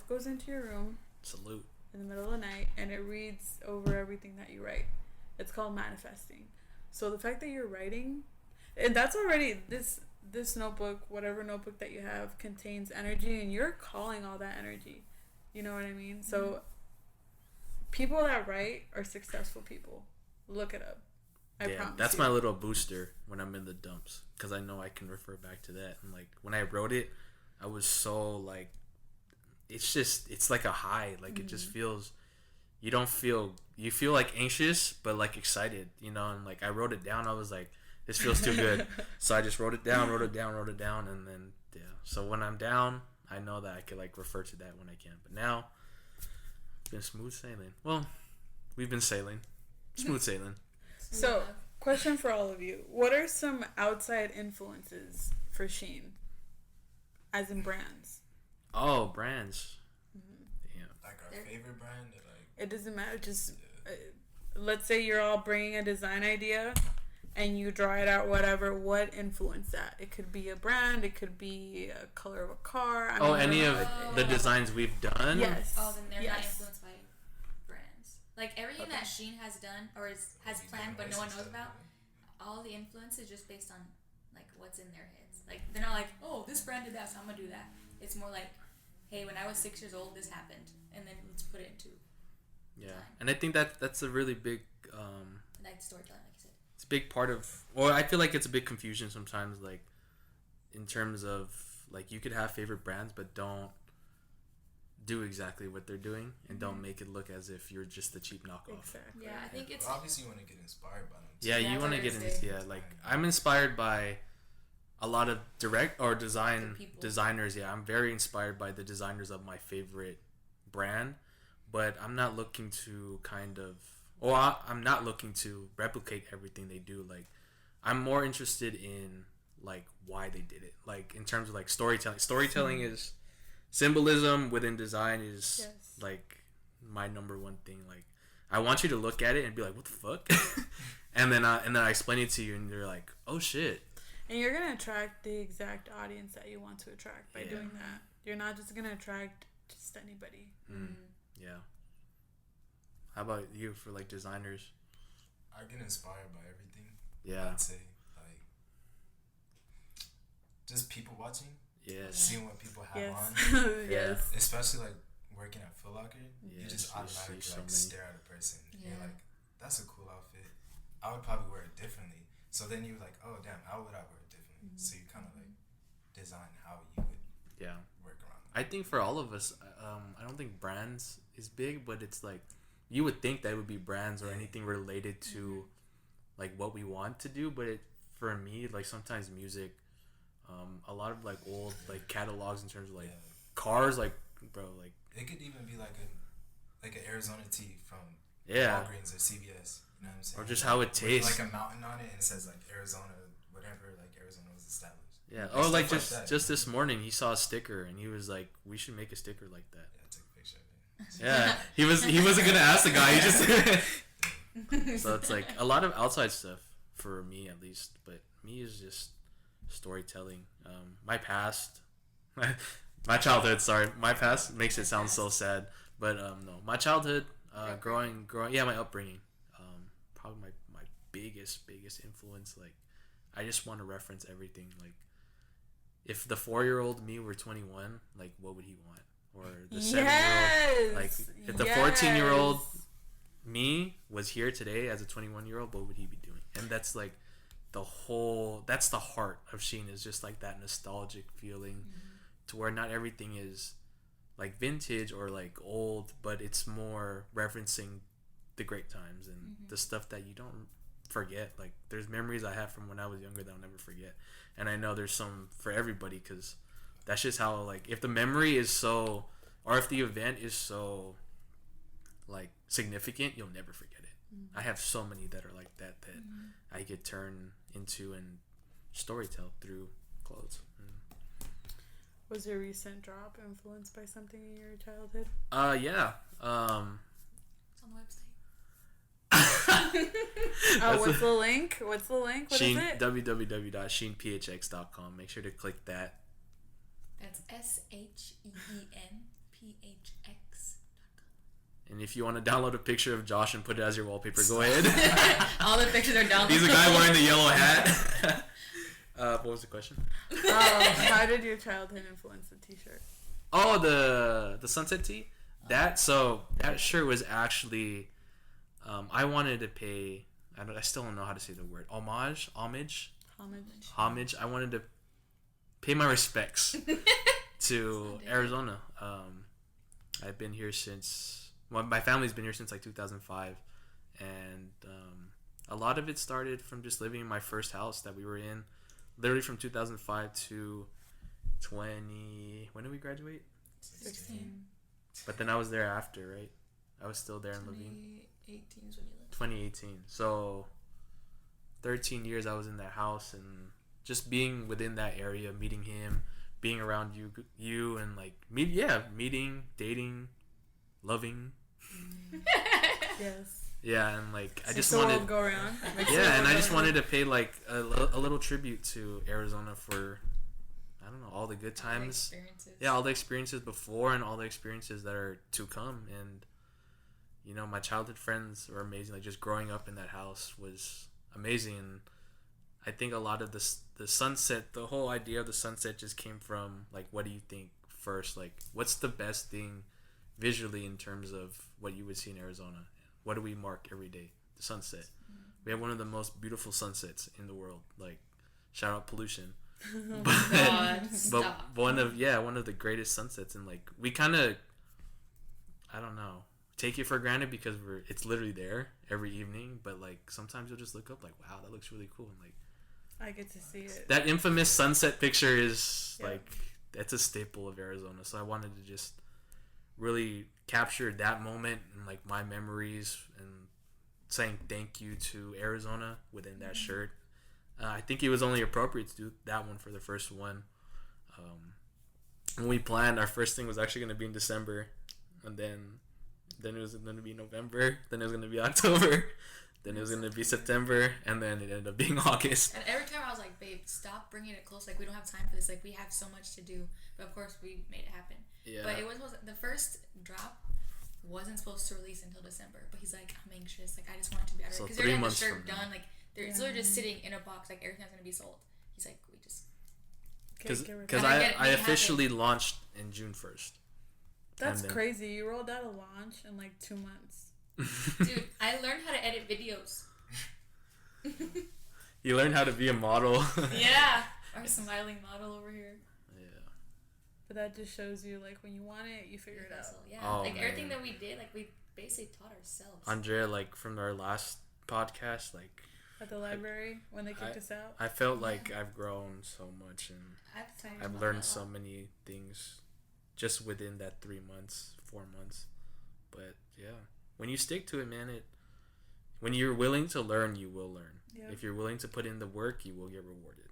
goes into your room. Salute. In the middle of the night, and it reads over everything that you write. It's called manifesting. So the fact that you're writing, and that's already this notebook, whatever notebook that you have, contains energy, and you're calling all that energy. You know what I mean? So people that write are successful people. Look it up. I promise. That's my little booster when I'm in the dumps, because I know I can refer back to that. And like when I wrote it, I was so like, it's like a high. Like it just feels, you feel like anxious but like excited, you know. And like I wrote it down, I was like, this feels too good. So I just wrote it down, and then so when I'm down, I know that I could like refer to that when I can. But now it's been smooth sailing. Well, we've been sailing smooth sailing. So question for all of you, what are some outside influences for Sheen, as in brands? Oh, brands. Yeah. Like our favorite brand? Or like, it doesn't matter. Just let's say you're all bringing a design idea and you draw it out, whatever. What influenced that? It could be a brand. It could be a color of a car. I mean, any of the designs we've done? Yes. Oh, then they're not influenced by brands. Like everything that Sheen has done or has planned but no one knows about, all the influence is just based on like what's in their heads. Like they're not like, oh, this brand did that, so I'm gonna do that. It's more like, hey, when I was 6 years old, this happened, and then let's put it into time. And I think that's a really big like storytelling, like you said. It's a big part of, or I feel like it's a big confusion sometimes, like in terms of like you could have favorite brands but don't do exactly what they're doing and don't make it look as if you're just the cheap knockoff. Exactly. Yeah, I think it's... Well, obviously you want to get inspired by them too. Yeah, Yeah, you want to that's get what I was into like I'm inspired by a lot of direct or design The people. designers. Yeah, I'm very inspired by the designers of my favorite brand, but I'm not looking to I'm not looking to replicate everything they do. Like, I'm more interested in like why they did it. Like in terms of like storytelling. Storytelling is symbolism within design is like my number one thing. Like, I want you to look at it and be like, what the fuck? and then I explain it to you and you're like, oh shit. And you're gonna attract the exact audience that you want to attract by doing that. You're not just gonna attract just anybody. Yeah. How about you for like designers? I get inspired by everything. Yeah. I'd say like just people watching. Yes. Seeing what people have on. Yes. Especially like working at Foot Locker, you Yes, just you automatically see so like many. stare at a person. Yeah. You're like, that's a cool outfit. I would probably wear it differently. So then you're like, oh damn, how would I wear it differently? So you kind of like design how you would work around that. I think for all of us, I don't think brands is big, but it's like you would think that it would be brands or anything related to like what we want to do, but for me, like sometimes music, a lot of like old like catalogs in terms of like cars, like bro, like it could even be like an Arizona tee from Yeah. Walgreens or CVS. You know what I'm saying? Or just how it With, tastes. like a mountain on it and it says like Arizona, whatever, like Arizona was established. Yeah. Like, Or stuff like that. just this morning he saw a sticker and he was like, we should make a sticker like that. Yeah, I took a picture of it. Yeah. he wasn't gonna ask the guy. He just So it's like a lot of outside stuff for me at least, but me is just storytelling. My past, my childhood. Sorry, my past makes it sound so sad, but no, my childhood, growing, yeah, my upbringing, probably my biggest influence. Like, I just want to reference everything. Like, if the 4-year-old me were 21, like, what would he want? Or the 7-year-old, like, if the 14-year-old me was here today as a 21-year-old, what would he be doing? And that's like that's the heart of Sheen, is just like that nostalgic feeling to where not everything is like vintage or like old, but it's more referencing the great times and the stuff that you don't forget. Like, there's memories I have from when I was younger that I'll never forget, and I know there's some for everybody, because that's just how, like, if the memory is so, or if the event is so like significant, you'll never forget it. I have so many that are like that I could turn into and storytell through clothes. Was your recent drop influenced by something in your childhood? Yeah. It's on the website. What's the link? What Sheen, is it? www.sheenphx.com. Make sure to click that. That's SHEENPHX. And if you want to download a picture of Josh and put it as your wallpaper, go ahead. All the pictures are down. He's a guy wearing the yellow hat. What was the question? How did your childhood influence the t-shirt? Oh, the sunset tee? That shirt was actually, I wanted to pay, I still don't know how to say the word, homage. I wanted to pay my respects to Arizona. I've been here since, my family's been here since like 2005, and a lot of it started from just living in my first house that we were in, literally from 2005 to 20. When did we graduate? 16. But then I was there after, right? I was still there in Levine. 2018 is when you left. 2018. So 13 years I was in that house, and just being within that area, meeting him, being around you and like meeting, dating, loving. Yes. Yeah, and like I just wanted wanted go around. and I just wanted to pay like a little tribute to Arizona for, I don't know, all the good times. All the experiences before and all the experiences that are to come. And you know, my childhood friends were amazing. Like, just growing up in that house was amazing. And I think a lot of the sunset, the whole idea of the sunset just came from like, what do you think first? Like, what's the best thing visually in terms of what you would see in Arizona? What do we mark every day? The sunset. We have one of the most beautiful sunsets in the world. Like, shout out pollution. God, but one of the greatest sunsets. And like, we kind of I don't know, take it for granted because it's literally there every evening. But like sometimes you'll just look up like, wow, that looks really cool, and like I get to see it. that infamous sunset picture is like that's a staple of Arizona. So I wanted to just really capture that moment and like my memories and saying thank you to Arizona within that shirt. I think it was only appropriate to do that one for the first one. When we planned, our first thing was actually going to be in December, and then it was going to be November, then it was going to be October, then it was going to be September, and then it ended up being August. And every time I was like, babe, stop bringing it close. Like, we don't have time for this. Like, we have so much to do. But of course, we made it happen. Yeah. But it was the first drop wasn't supposed to release until December. But he's like, I'm anxious. Like, I just want it to be out So because 3 they're getting the months shirt from now. done. Like, it's literally just sitting in a box. Like, everything's going to be sold. He's like, we just. Because I officially launched in June 1st. That's crazy. You rolled out a launch in like 2 months. Dude, I learned how to edit videos. You learned how to be a model. Yeah. Our smiling model over here. Yeah. But that just shows you, like, when you want it, you figure it out. Yeah. Oh, like, man. everything that we did, like, we basically taught ourselves. Andrea, like, from our last podcast, like... At the library, when they kicked us out? I felt like I've grown so much, and I've learned so many things just within that 3 months, 4 months. But, yeah. When you stick to it, man, when you're willing to learn, you will learn. Yep. If you're willing to put in the work, you will get rewarded.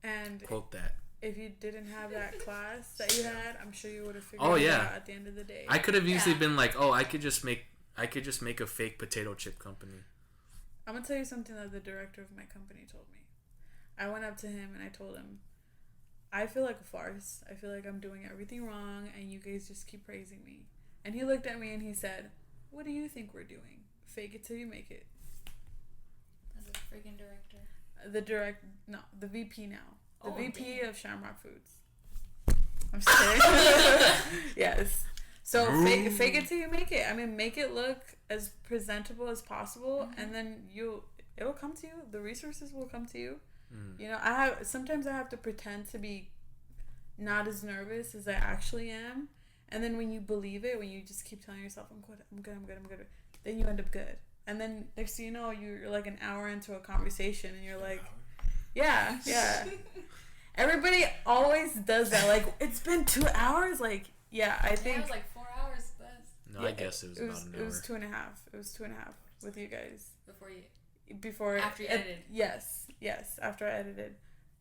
And quote that. If you didn't have that class that you had, I'm sure you would have figured it out at the end of the day. I could have easily been like, oh, I could just make a fake potato chip company. I'm gonna tell you something that the director of my company told me. I went up to him and I told him, I feel like a farce. I feel like I'm doing everything wrong and you guys just keep praising me. And he looked at me and he said, what do you think we're doing? Fake it till you make it. As a freaking director. The VP now. The VP damn. of Shamrock Foods. I'm just kidding. Yes. So fake it till you make it. I mean, make it look as presentable as possible, and then it'll come to you. The resources will come to you. You know, sometimes I have to pretend to be not as nervous as I actually am, and then when you believe it, when you just keep telling yourself, I'm good, then you end up good. And then next thing you know, you're like an hour into a conversation, and you're like, yeah. Everybody always does that. Like, it's been 2 hours. Like, yeah, I think. It was like 4 hours best. No, yeah, I guess it was about an hour. It was 2.5. It was 2.5 with you guys. After you edited. Yes. After I edited.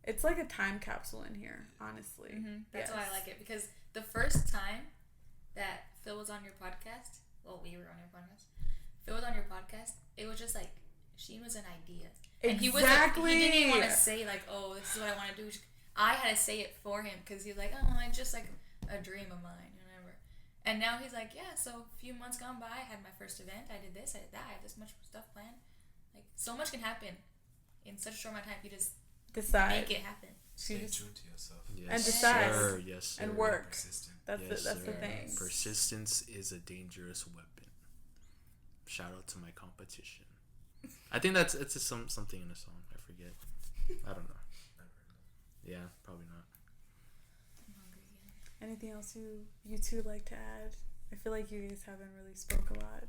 It's like a time capsule in here, honestly. Mm-hmm. That's why I like it, because the first time that Phil was on your podcast, we were on your podcast. Phil was on your podcast. It was just like Sheen was an idea, and he was like, he didn't even want to say like, oh, this is what I want to do. I had to say it for him because he's like, oh, it's just like a dream of mine, whatever. And now he's like, yeah. So a few months gone by, I had my first event. I did this. I did that. I had this much stuff planned. Like, so much can happen in such a short amount of time if you just decide, make it happen. Stay true to yourself. Yes, and decide. Sir. Yes, sir. And work. Persistent. That's the thing. Persistence is a dangerous weapon. Shout out to my competition. I think it's something in a song. I forget. I don't know. Yeah, probably not. I'm hungry again. Anything else you two like to add? I feel like you guys haven't really spoke a lot.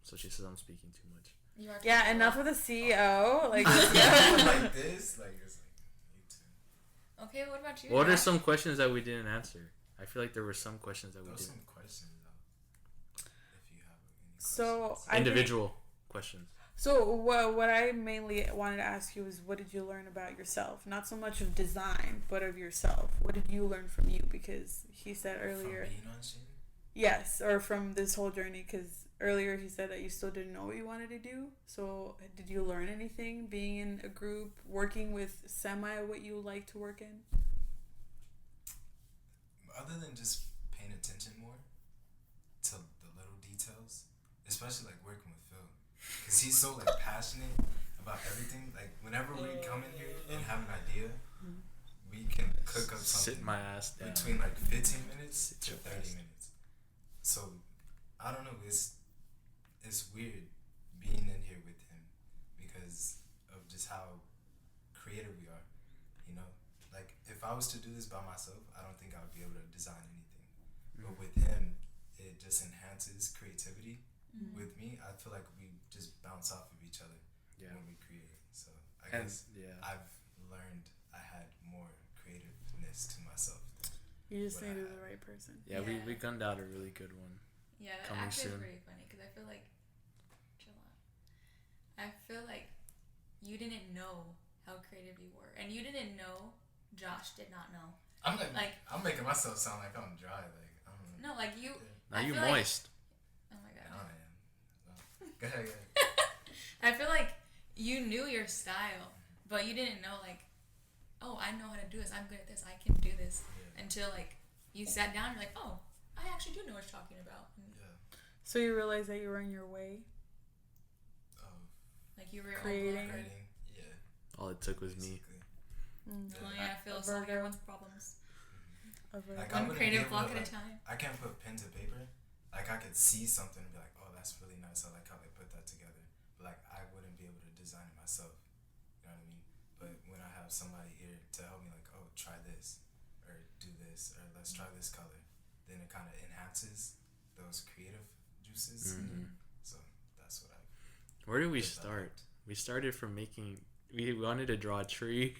So she says I'm speaking too much. Yeah, enough of the CEO. Like, like this, like it's like you too. Okay, what about you? What are some questions that we didn't answer? I feel like there were some questions that we didn't. Some questions though. If you have any questions. So individual questions. So what I mainly wanted to ask you is, what did you learn about yourself? Not so much of design, but of yourself. What did you learn from you? Because he said earlier. From being on Sheen? Yes, or from this whole journey. Because earlier he said that you still didn't know what you wanted to do. So did you learn anything being in a group, working with what you like to work in? Other than just paying attention more to the little details, especially like working with Phil, because he's so like passionate about everything. Like whenever we come in here and have an idea, we can cook up something. Sit my ass down. Between like 15 minutes to 30 minutes. So I don't know. It's weird being in here with him because of just how creative we are. You know, like if I was to do this by myself, I don't think I would be able to design anything. But with him, it just enhances creativity. With me, I feel like we just bounce off of each other when we create. So I guess I've learned I had more creativeness to myself. You just needed the right person. Yeah, we gunned out a really good one. Yeah, coming actually soon. It's pretty funny because I feel like, chill out. I feel like you didn't know how creative you were, and you didn't know. Josh did not know. I'm making myself sound like I'm dry. Like I don't know. No, like you. Now you moist. Oh my god. Now I am. No. Go ahead. I feel like you knew your style, but you didn't know like, oh, I know how to do this. I'm good at this. I can do this. Until like you sat down, and you're like, oh, I actually do know what you're talking about. So you realized that you were in your way. Like you were creating. All it took was me. I feel solving everyone's problems. Like one creative block at a time. I can't put pen to paper. Like I could see something and be like, oh, that's really nice. I like how they put that together. But like I wouldn't be able to design it myself. You know what I mean? But when I have somebody here to help me, like, oh, try this, or do this, or let's try this color, then it kind of enhances those creative juices. So that's what I. Where did we start? We started from making. We wanted to draw a tree.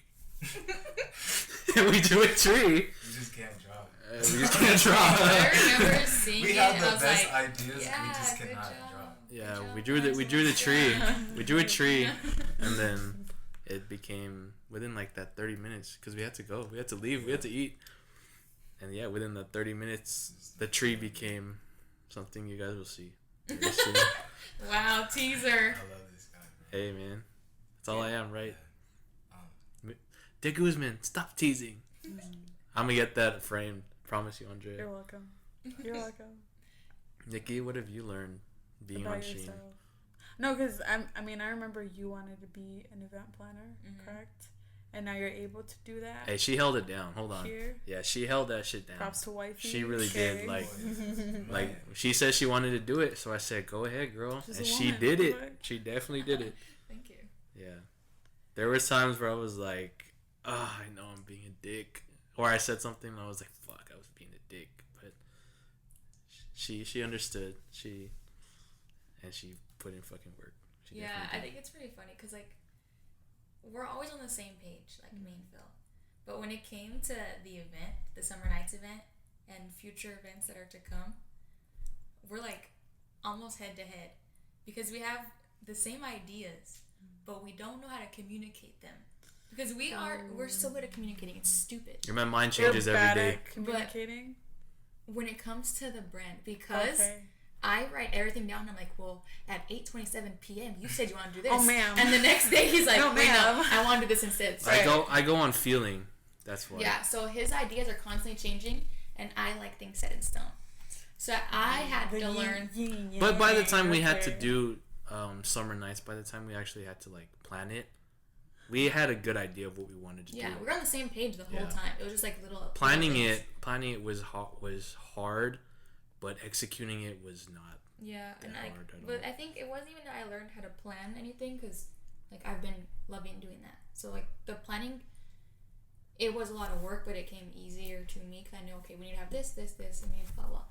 And we drew a tree. We just can't draw. We just can't draw. I remember seeing we it. have And the I was best like, ideas. yeah, We just good cannot job. draw. Yeah, Good we job, drew the guys. tree. Yeah. We drew a tree, and then it became within like that 30 minutes because we had to go. We had to leave. We had to eat. And yeah, within the 30 minutes, the tree became something you guys will see. Very soon. Wow, teaser. I love this guy, bro. Hey man, that's all I am, right? Yeah. DeGuzman, stop teasing. I'm gonna get that framed. Promise you, Andrea. You're welcome. You're welcome. Nikki, what have you learned being About on Sheen? yourself. No, because I remember you wanted to be an event planner, correct? And now you're able to do that. Hey, she held it down. Hold on. Here. Yeah, she held that shit down. Props to wifey. She really okay. did. Like she said she wanted to do it, so I said, "Go ahead, girl," She's and a she woman, did it. what? She definitely did it. Thank you. Yeah, there was times where I was like, "Oh, I know I'm being a dick," or I said something and I was like, "Fuck, I was being a dick," but she understood. She put in fucking work. She Yeah, definitely I did. think it's pretty funny because like we're always on the same page, like me and Phil. But when it came to the event, the Summer Nights event, and future events that are to come, we're like almost head to head because we have the same ideas, but we don't know how to communicate them. Because we're so good at communicating, it's stupid. My mind changes You're every bad day. at communicating. When it comes to the brand, because Okay. I write everything down. I'm like, well, at 8:27 p.m. you said you want to do this. Oh, ma'am. And the next day he's like, No, wait, no, ma'am. I want to do this instead. So I go on feeling. That's why. yeah, so his ideas are constantly changing, and I like things set in stone. So I had to learn. But by the time we had to do Summer Nights, by the time we actually had to like plan it, we had a good idea of what we wanted to do. Yeah, we were on the same page the whole time. It was just like little Planning things. it was hard, but executing it was not. Yeah, that and hard at but all. I think it wasn't even that I learned how to plan anything because like I've been loving doing that. So like the planning, it was a lot of work, but it came easier to me because I know, okay, we need to have this, and we need blah blah.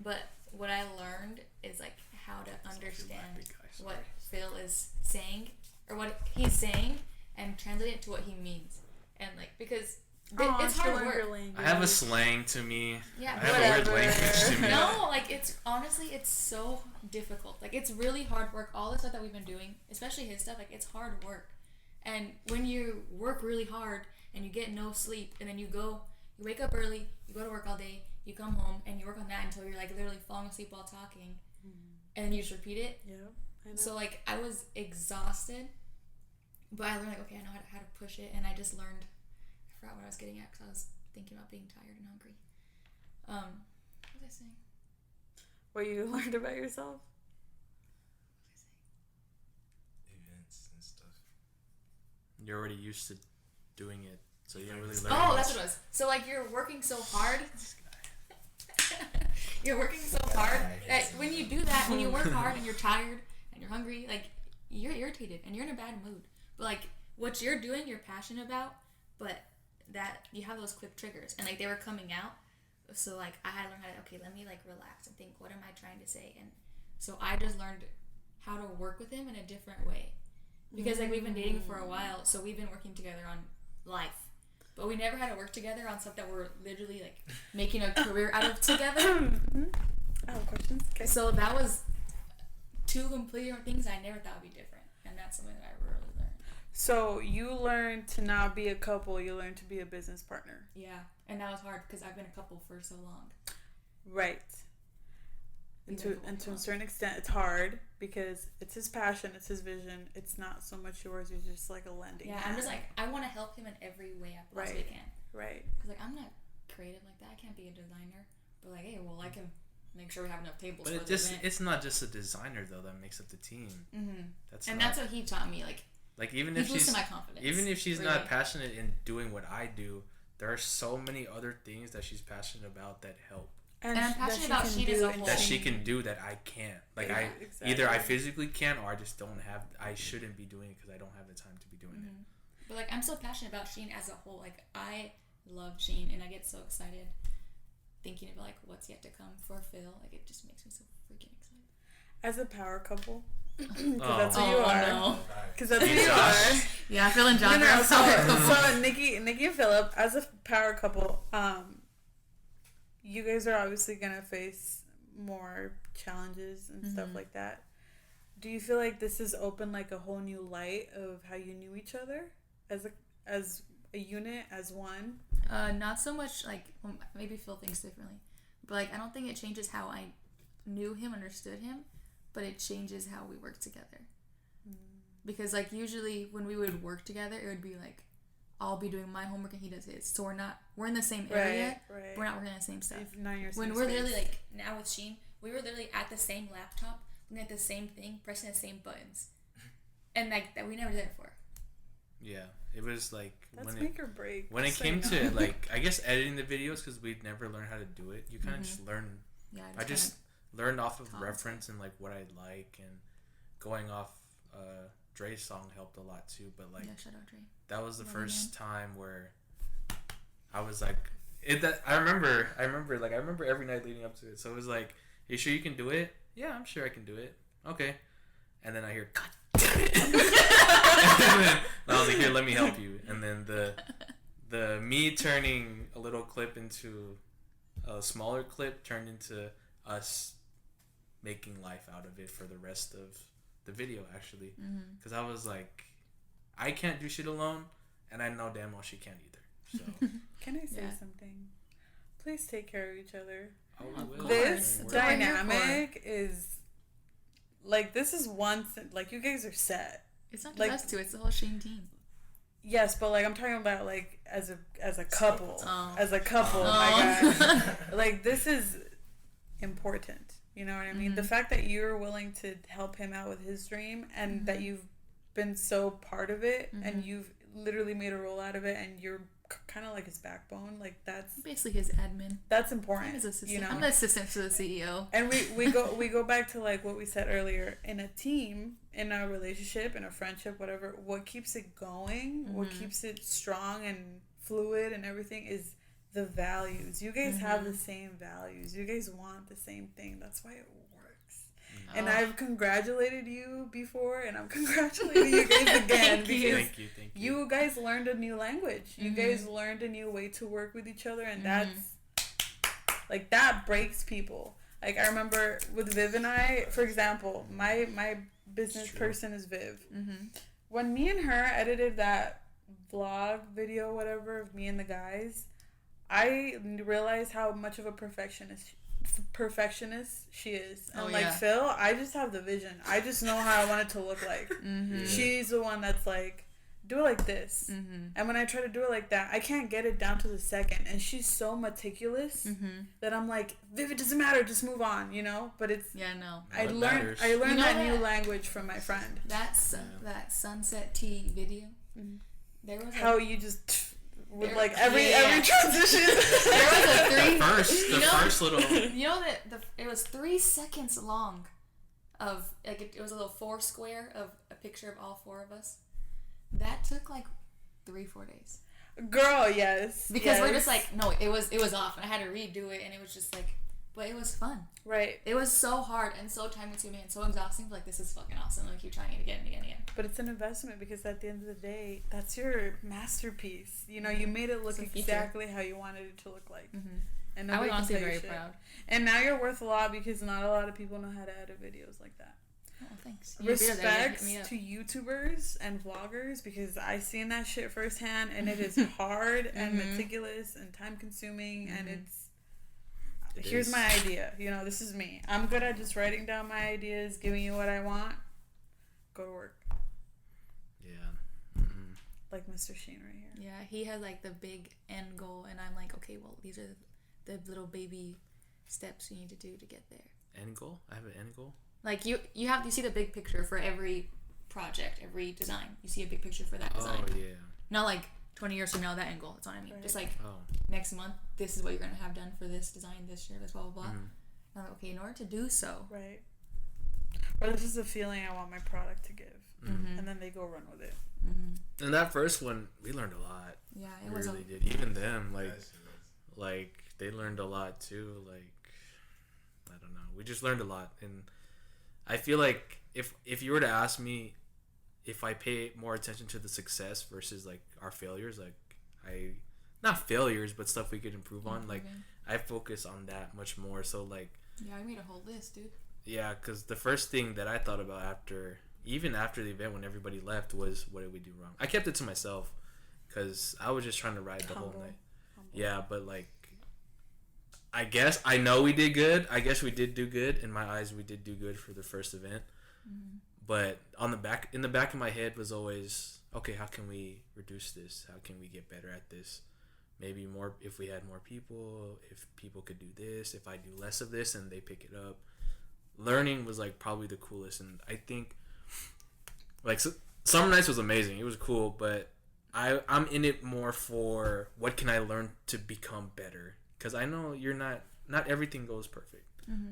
But what I learned is like how to understand what Phil is saying or what he's saying and translate it to what he means, and like because it's hard work. I have a slang to me. Yeah, I have a weird language to me. No, like it's honestly it's so difficult. Like it's really hard work. All the stuff that we've been doing, especially his stuff, like it's hard work. And when you work really hard and you get no sleep, and then you wake up early, you go to work all day, you come home and you work on that until you're like literally falling asleep while talking, and then you just repeat it. Yeah. I know. So like I was exhausted, but I learned like okay, I know how to push it, and I just learned. I forgot what I was getting at because I was thinking about being tired and hungry. What was I saying? What you learned about yourself? Events and stuff. You're already used to doing it, so you don't really learn. Oh, much. that's what it was. So like you're working so hard. You're working so hard that when you do that, when you work hard and you're tired and you're hungry, like you're irritated and you're in a bad mood. But like what you're doing, you're passionate about, but that you have those quick triggers, and like they were coming out. So like I had to learn how to, okay, let me like relax and think, what am I trying to say? And so I just learned how to work with him in a different way, because like we've been dating for a while, so we've been working together on life, but we never had to work together on stuff that we're literally like making a career out of together. I have questions. Okay. So that was two completely different things I never thought would be different, and that's something that I really learned. So you learned to not be a couple, you learned to be a business partner. Yeah, and that was hard because I've been a couple for so long. Right. And to a certain extent, it's hard because it's his passion, it's his vision. It's not so much yours. You're just like a lending. Yeah, hand. I'm just like, I want to help him in every way I possibly can. Right. Because like I'm not creative like that. I can't be a designer. But like, hey, well, I can make sure we have enough tables. But for it's not just a designer though that makes up the team. Mm-hmm. That's what he taught me. Like even if she's my confidence. Even if she's not passionate in doing what I do, there are so many other things that she's passionate about that help. And I'm passionate about Sheen as a whole. That she can do that I can't. Like exactly. Either I physically can or I just don't have. I shouldn't be doing it because I don't have the time to be doing it. But like I'm so passionate about Sheen as a whole. Like I love Sheen and I get so excited thinking about like what's yet to come for Phil. Like it just makes me so freaking excited. As a power couple, because that's what you are. Because that's what you are. Yeah, Phil and John. So Nikki and Philip, as a power couple, you guys are obviously gonna face more challenges and stuff like that. Do you feel like this has opened like a whole new light of how you knew each other as a unit, as one? Not so much like, well, maybe Phil thinks differently, but like I don't think it changes how I knew him, understood him, but it changes how we work together. Because like usually when we would work together, it would be like I'll be doing my homework and he does his. So we're in the same area. Right. We're not working on the same stuff. When we're literally like now with Sheen, we were literally at the same laptop, looking at the same thing, pressing the same buttons, and like that we never did it before. Yeah, it was like that's make or break. When it came to like I guess editing the videos, because we'd never learned how to do it. You kind of just learn. Yeah, I just learned off of reference and like what I like, and going off Dre's song helped a lot too. But like, yeah, shout out Dre. That was the first time where I was like, I remember every night leading up to it. So it was like, "Are you sure you can do it?" "Yeah, I'm sure I can do it." "Okay." And then I hear, "God damn it!" And I was like, "Here, let me help you." And then the me turning a little clip into a smaller clip turned into us making life out of it for the rest of the video, actually, because I was like, I can't do shit alone, and I know damn well she can't either. So can I say something? Please take care of each other. Oh, we will. This dynamic is like, this is one thing, like, you guys are set. It's not just us two, it's the whole Sheen team. Yes, but like I'm talking about like as a couple. As a couple, my God. Like, this is important. You know what I mean? The fact that you're willing to help him out with his dream, and that you've been so part of it, and you've literally made a role out of it, and you're kind of like his backbone. Like, that's basically his admin. That's important. I'm his assistant. You know? I'm the assistant to the CEO. And we go back to like what we said earlier. In a team, in a relationship, in a friendship, whatever, what keeps it going, what keeps it strong and fluid and everything is the values. You guys have the same values. You guys want the same thing. That's why it works. And I've congratulated you before, and I'm congratulating you guys again. Thank you. You guys learned a new language. You guys learned a new way to work with each other, and that's like, that breaks people. Like, I remember with Viv and I, for example, my business person is Viv. When me and her edited that vlog video, whatever, of me and the guys, I realized how much of a perfectionist she is. And Phil, I just have the vision. I just know how I want it to look like. She's the one that's like, do it like this. And when I try to do it like that, I can't get it down to the second. And she's so meticulous that I'm like, Viv, it doesn't matter, just move on, you know? But it's I learned that new language from my friend. That Sunset Tea video. There was how you just with like every transition. There was a first little. You know that it was 3 seconds long, of like it was a little 4 square of a picture of all 4 of us. That took like 3-4 days. Girl, yes. Because we're just like, no, it was off, and I had to redo it, and it was just like, but it was fun. Right. It was so hard and so time consuming and so exhausting. Like, this is fucking awesome. Like, keep trying it again and again and again. But it's an investment because at the end of the day, that's your masterpiece. You know, you made it look exactly how you wanted it to look like. Mm-hmm. And I was honestly very proud. And now you're worth a lot because not a lot of people know how to edit videos like that. Oh, thanks. Respects to YouTubers and vloggers because I've seen that shit firsthand, and it is hard and meticulous and time consuming, and here's my idea. You know, this is me. I'm good at just writing down my ideas, giving you what I want. Go to work. Yeah. Mm-hmm. Like Mr. Sheen right here. Yeah, he had like the big end goal, and I'm like, okay, well, these are the little baby steps you need to do to get there. End goal? I have an end goal? Like, you see the big picture for every project, every design. You see a big picture for that design. Oh, yeah. Not like 20 years from now, that end goal. That's what I mean. Right. Just like, next month, this is what you're going to have done for this design this year, this blah, blah, blah. And I'm like, okay, in order to do so. Right. Or this is the feeling I want my product to give. And then they go run with it. And that first one, we learned a lot. Yeah, it was really did. Even them, like they learned a lot too. Like, I don't know. We just learned a lot. And I feel like if you were to ask me if I pay more attention to the success versus like our failures, like not failures, but stuff we could improve on, like I focus on that much more. So like, yeah, I made a whole list, dude. Yeah, because the first thing that I thought about after the event when everybody left was, what did we do wrong? I kept it to myself because I was just trying to ride the whole night. Yeah, but like, I guess I know we did good. I guess we did do good. In my eyes, we did do good for the first event. But in the back of my head was always, okay, how can we reduce this? How can we get better at this? Maybe more if we had more people, if people could do this, if I do less of this and they pick it up. Learning was like probably the coolest, and I think like Summer Nights was amazing. It was cool, but I'm in it more for what can I learn to become better, because I know not everything goes perfect.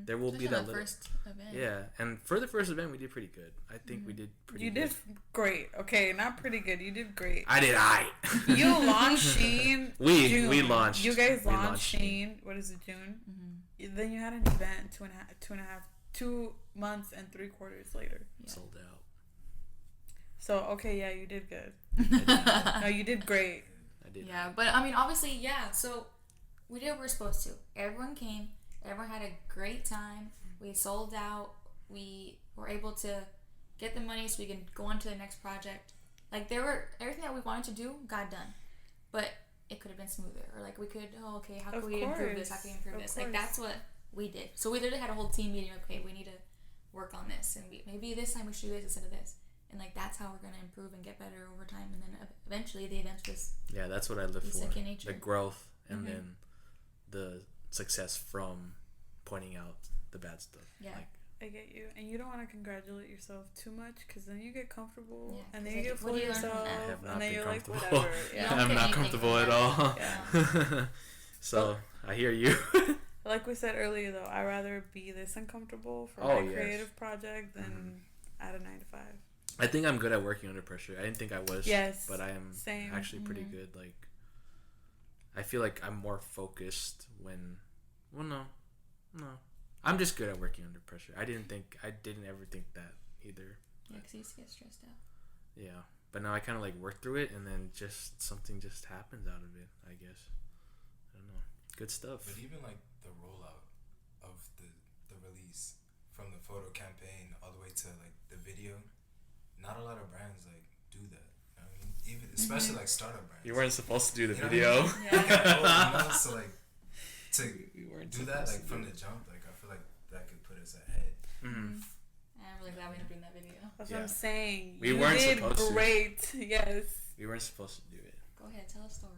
There will be that little first event. Yeah, and for the first event we did pretty good. I think we did pretty good. You did great. Okay, not pretty good. You did great. I did alright. You launched Sheen. We launched. You guys launched Sheen. What is it, June? Then you had an event 2 months and 3/4 later. Yeah. Sold out. So okay, yeah, you did good. No, you did great. I did. Yeah, but I mean, obviously, yeah. So we did what we were supposed to. Everyone came. Everyone had a great time. We sold out. We were able to get the money so we can go on to the next project. Like, everything that we wanted to do got done, but it could have been smoother. Or like, we could, how can we improve this? How can we improve this? Like, that's what we did. So we literally had a whole team meeting. Okay, we need to work on this, and maybe this time we should do this instead of this. And like, that's how we're gonna improve and get better over time. And then eventually the events just that's what I live for. Second nature. The growth, and then the success from pointing out the bad stuff. Yeah. Like, I get you, and you don't want to congratulate yourself too much because then you get comfortable, and then you get full of yourself, and then you're like, whatever. Yeah. I'm not comfortable at all. Yeah. So I hear you. Like we said earlier, though, I'd rather be this uncomfortable for my creative project than at a 9 to 5. I think I'm good at working under pressure. I didn't think I was. Yes. But I am actually pretty good. Like, I feel like I'm more focused when. Well, no. I'm just good at working under pressure. I didn't ever think that either. Yeah, because I used to get stressed out. Yeah, but now I kind of like work through it, and then something just happens out of it, I guess. I don't know. Good stuff. But even like the rollout of the release, from the photo campaign all the way to like the video, not a lot of brands like do that. You know what I mean? Even especially like startup brands. You weren't supposed to do the video. Yeah. So like to do that like from the jump, like I feel like that could put us ahead. I'm really glad we ended up doing that video. That's what I'm saying. We weren't supposed to. Great. Yes. We weren't supposed to do it. Go ahead, tell a story.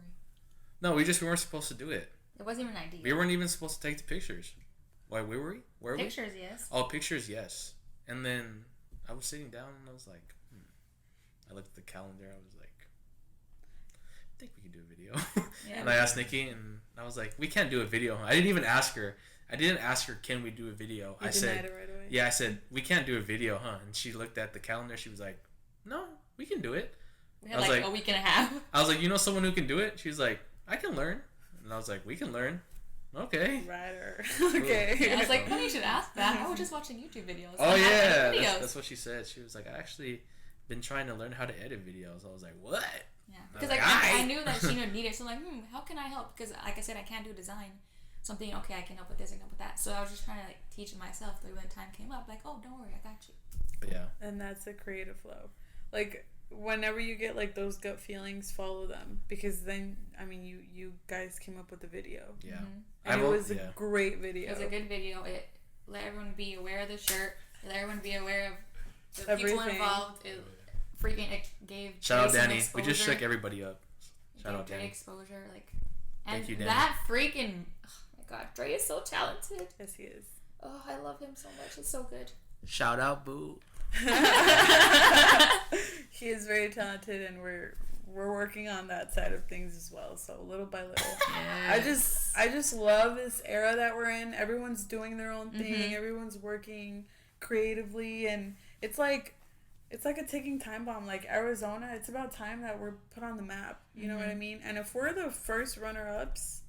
No, we weren't supposed to do it. It wasn't even an idea. We weren't even supposed to take the pictures. Why, where were we? Where Pictures, yes. Oh, pictures, yes. And then I was sitting down and I was like, I looked at the calendar. I was like, I think we can do a video. Yeah. And I asked Nikki, and I was like, we can't do a video. I didn't even ask her. I didn't ask her, can we do a video? You denied it right away. Yeah, I said, we can't do a video, huh? And she looked at the calendar. She was like, no, we can do it. We had like a week and a half. I was like, you know someone who can do it? She was like, I can learn. And I was like, we can learn. Okay. Rider. Okay. Yeah, I was like, funny you should ask that. I was just watching YouTube videos. Oh, yeah. That's what she said. She was like, I actually been trying to learn how to edit videos. I was like, what? Yeah. Because like, I knew that Sheen would need it. So I'm like, how can I help? Because like I said, I can't do design. So I'm thinking, okay, I can help with this, I can help with that. So I was just trying to like teach it myself. Like when the time came up, like, oh, don't worry, I got you. Yeah. And that's a creative flow. Like, whenever you get like those gut feelings, follow them, because then you guys came up with the video. Yeah. And it was a great video. It was a good video. It let everyone be aware of the shirt. Let everyone be aware of the people involved. It gave shout out Danny. Exposure. We just shook everybody up. Shout out Danny. Exposure, like, and thank you, Danny. That freaking, oh my god, Dre is so talented. Yes, he is. Oh, I love him so much. He's so good. Shout out, Boo. He is very talented, and we're working on that side of things as well. So little by little, yes. I just love this era that we're in. Everyone's doing their own thing. Mm-hmm. Everyone's working creatively, and it's like a ticking time bomb. Like Arizona, it's about time that we're put on the map. You know what I mean? And if we're the first runner-ups,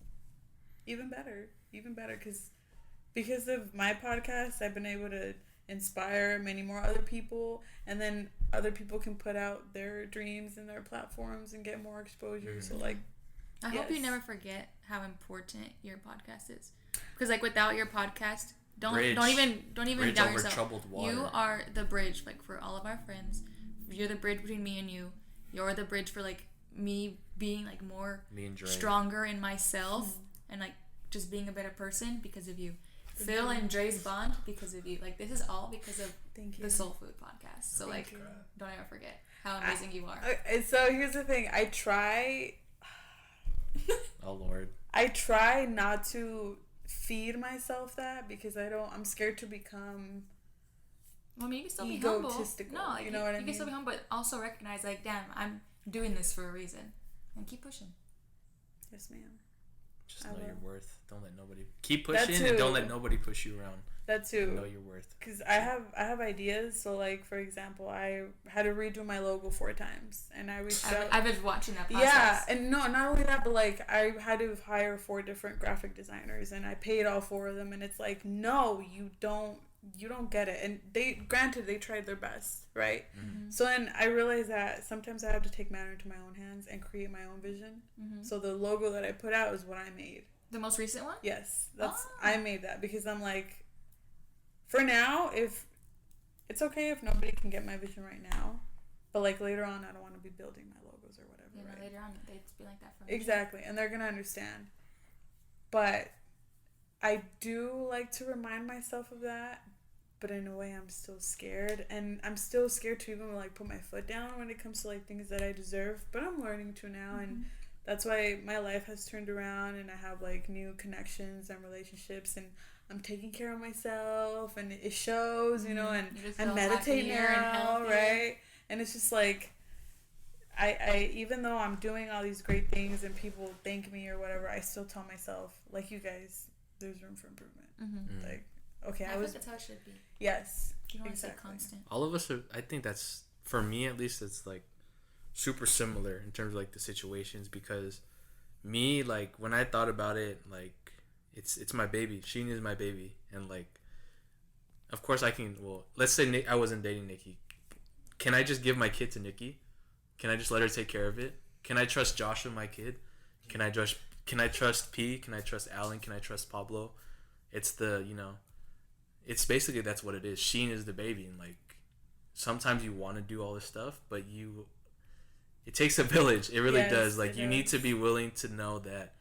even better, because of my podcast, I've been able to inspire many more other people, and then other people can put out their dreams and their platforms and get more exposure. So like, I hope you never forget how important your podcast is, because like without your podcast, don't even doubt yourself. Troubled water. You are the bridge, like, for all of our friends. You're the bridge between me and you. You're the bridge for like me being like more stronger in myself and like just being a better person because of you. Phil and Dre's bond because of you. Like, this is all because of the Soul Food podcast. So don't ever forget how amazing you are. And so here's the thing. I try. Oh Lord. I try not to feed myself that, because I'm scared to become. Well, I mean, you can still be humble. No, like, you know what I mean? You can still be humble, but also recognize, like, damn, I'm doing this for a reason, and keep pushing. Yes, ma'am. Just know your worth. Don't let nobody keep pushing, and don't let nobody push you around. That too. Know your worth. Because I have ideas. So like, for example, I had to redo my logo 4 times, and I reached out. I've been watching that process. Yeah, and no, not only that, but like I had to hire 4 different graphic designers, and I paid all 4 of them, and it's like, no, you don't get it. And they tried their best, right? Mm-hmm. So then I realized that sometimes I have to take matter into my own hands and create my own vision. Mm-hmm. So the logo that I put out is what I made. The most recent one? Yes, I made that, because I'm like, for now, if it's okay if nobody can get my vision right now, but like later on, I don't want to be building my logos or whatever. Yeah, right? Later on, they'd be like that for me. Exactly, and they're gonna understand. But I do like to remind myself of that, but in a way, I'm still scared, and I'm still scared to even like put my foot down when it comes to like things that I deserve. But I'm learning to now, and that's why my life has turned around, and I have like new connections and relationships, and I'm taking care of myself, and it shows, you know, and I meditate now, right? And it's just like, I even though I'm doing all these great things and people thank me or whatever, I still tell myself, like you guys, there's room for improvement. Mm-hmm. Like, okay, I think that's how it should be. Yes, you don't want to stay constant. All of us are. I think that's, for me at least, it's like super similar in terms of like the situations, because me, like, when I thought about it, like, it's my baby. Sheen is my baby, and like, of course I can. Well, let's say I wasn't dating Nikki. Can I just give my kid to Nikki? Can I just let her take care of it? Can I trust Josh with my kid? Can I trust P? Can I trust Alan? Can I trust Pablo? It's it's basically, that's what it is. Sheen is the baby, and like, sometimes you want to do all this stuff, but it takes a village. It really does. Like, you need to be willing to know that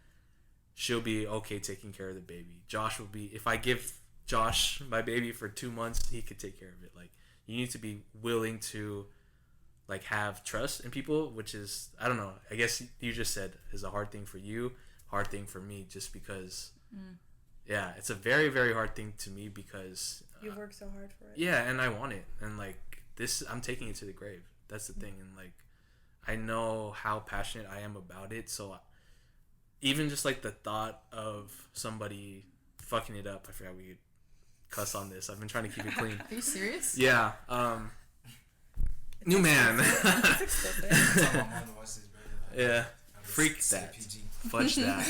she'll be okay taking care of the baby. Josh will be, if I give Josh my baby for 2 months, he could take care of it. Like, you need to be willing to like have trust in people, which is, I don't know, I guess you just said is a hard thing for you, hard thing for me, just because yeah, it's a very, very hard thing to me, because you've worked so hard for it. Yeah, and I want it, and like this, I'm taking it to the grave. That's the thing. And like, I know how passionate I am about it, so even just like the thought of somebody fucking it up, I forgot we could cuss on this. I've been trying to keep it clean. Are you serious? Yeah. New man. It's explicit. Yeah. Freak that. Fudge that.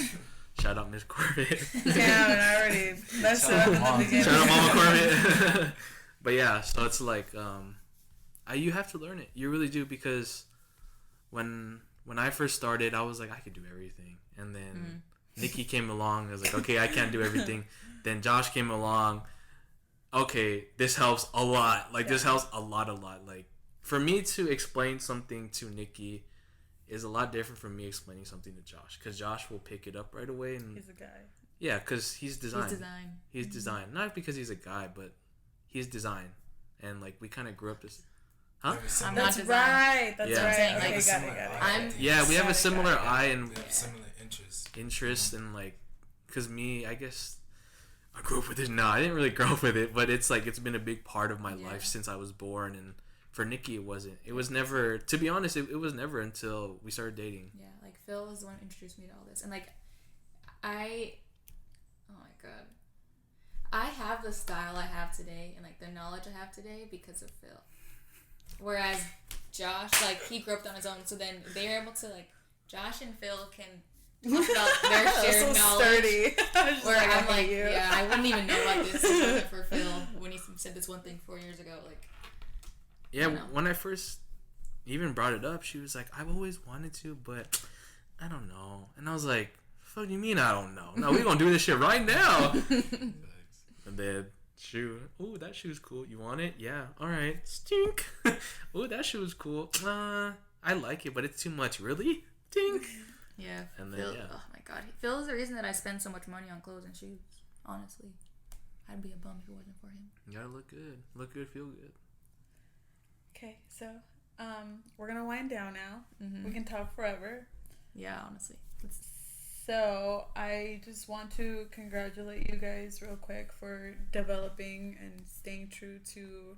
Shout out Miss Corbett. Damn, I already messed it up in the beginning. Shout out Mama Corbett. But yeah, so it's like, you have to learn it. You really do, because when I first started, I was like, I could do everything. And then Nikki came along. I was like, okay, I can't do everything. Then Josh came along. Okay, this helps a lot. Like, this helps a lot. Like, for me to explain something to Nikki is a lot different from me explaining something to Josh, because Josh will pick it up right away. And he's a guy. Yeah, because he's design. He's Mm-hmm. design. Not because he's a guy, but he's design. And like, we kind of grew up this. Huh? I'm That's not right. That's Yeah. right. Like, Okay, got it. Yeah, we have a similar eye and we have similar interests, and like, because me, I guess I grew up with it. No, I didn't really grow up with it, but it's like, it's been a big part of my life since I was born. And for Nikki, it wasn't. It was never, to be honest, it was never until we started dating. Yeah, like Phil is the one who introduced me to all this. And like, oh my god. I have the style I have today and like the knowledge I have today because of Phil. Whereas Josh, like, he grew up on his own, so then they're able to, like, Josh and Phil can talk about their shared knowledge. Where I'm like, yeah, I wouldn't even know about this if it wasn't for Phil when he said this one thing 4 years ago. Like, yeah, when I first even brought it up, she was like, I've always wanted to, but I don't know. And I was like, what do you mean I don't know? No, we're going to do this shit right now. And then, shoe. Ooh, that shoe's cool. You want it? Yeah. All right. Stink. Ooh, that shoe's cool. I like it, but it's too much. Really? Stink. yeah. And then, Phil, yeah. oh my god. Phil is the reason that I spend so much money on clothes and shoes. Honestly. I'd be a bum if it wasn't for him. You gotta look good. Look good, feel good. Okay, so we're gonna wind down now. Mm-hmm. We can talk forever. Yeah, honestly. So I just want to congratulate you guys real quick for developing and staying true to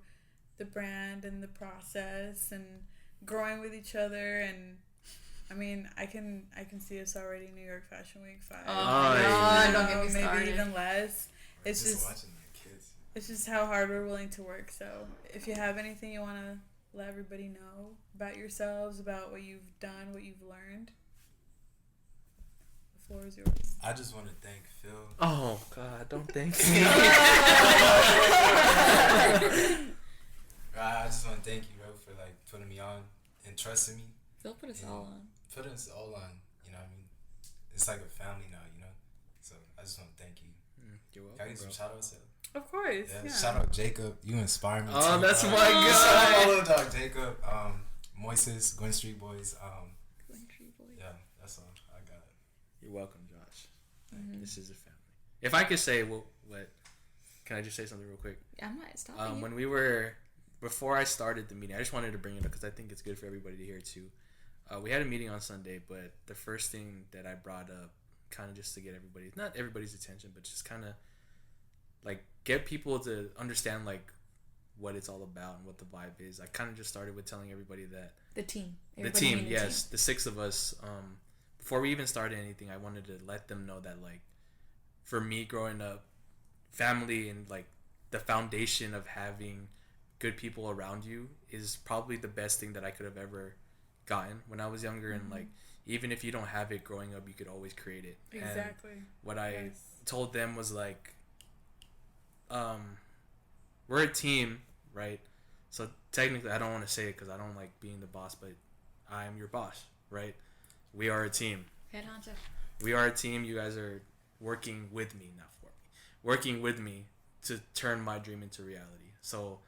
the brand and the process and growing with each other. And I mean, I can see us already New York Fashion Week 5. Oh my god, don't get me maybe started. even less. It's just watching the kids. It's just how hard we're willing to work. So if you have anything you want to let everybody know about yourselves, about what you've done, what you've learned, the floor is yours. I just want to thank Phil. Oh, God, don't thank me. I just want to thank you, bro, for like putting me on and trusting me. Phil put us all on. Put us all on, you know what I mean? It's like a family now, you know? So I just want to thank you. You're welcome, Can I get some bro. shout outs? Of course. Yeah. Shout out Jacob. You inspire me. Oh, too, that's bro. my Shout guy. out my little dog Jacob. Moises, Gwen Street Boys. Yeah, that's all I got. You're welcome, Josh. This is a family. If I could say what can I just say something real quick? I'm not stopping you. When before I started the meeting, I just wanted to bring it up because I think it's good for everybody to hear too. We had a meeting on Sunday, but the first thing that I brought up, kind of just to get not everybody's attention, but just kind of like get people to understand like what it's all about and what the vibe is. I kind of just started with telling everybody that The team, yes, the 6 of us. Before we even started anything, I wanted to let them know that like, for me growing up, family and like the foundation of having good people around you is probably the best thing that I could have ever gotten when I was younger. And like, even if you don't have it growing up, you could always create it. Exactly. And what I told them was like, we're a team, right? So technically, I don't want to say it because I don't like being the boss, but I am your boss, right? We are a team. Head honcho. We are a team. You guys are working with me, not for me. Working with me to turn my dream into reality. So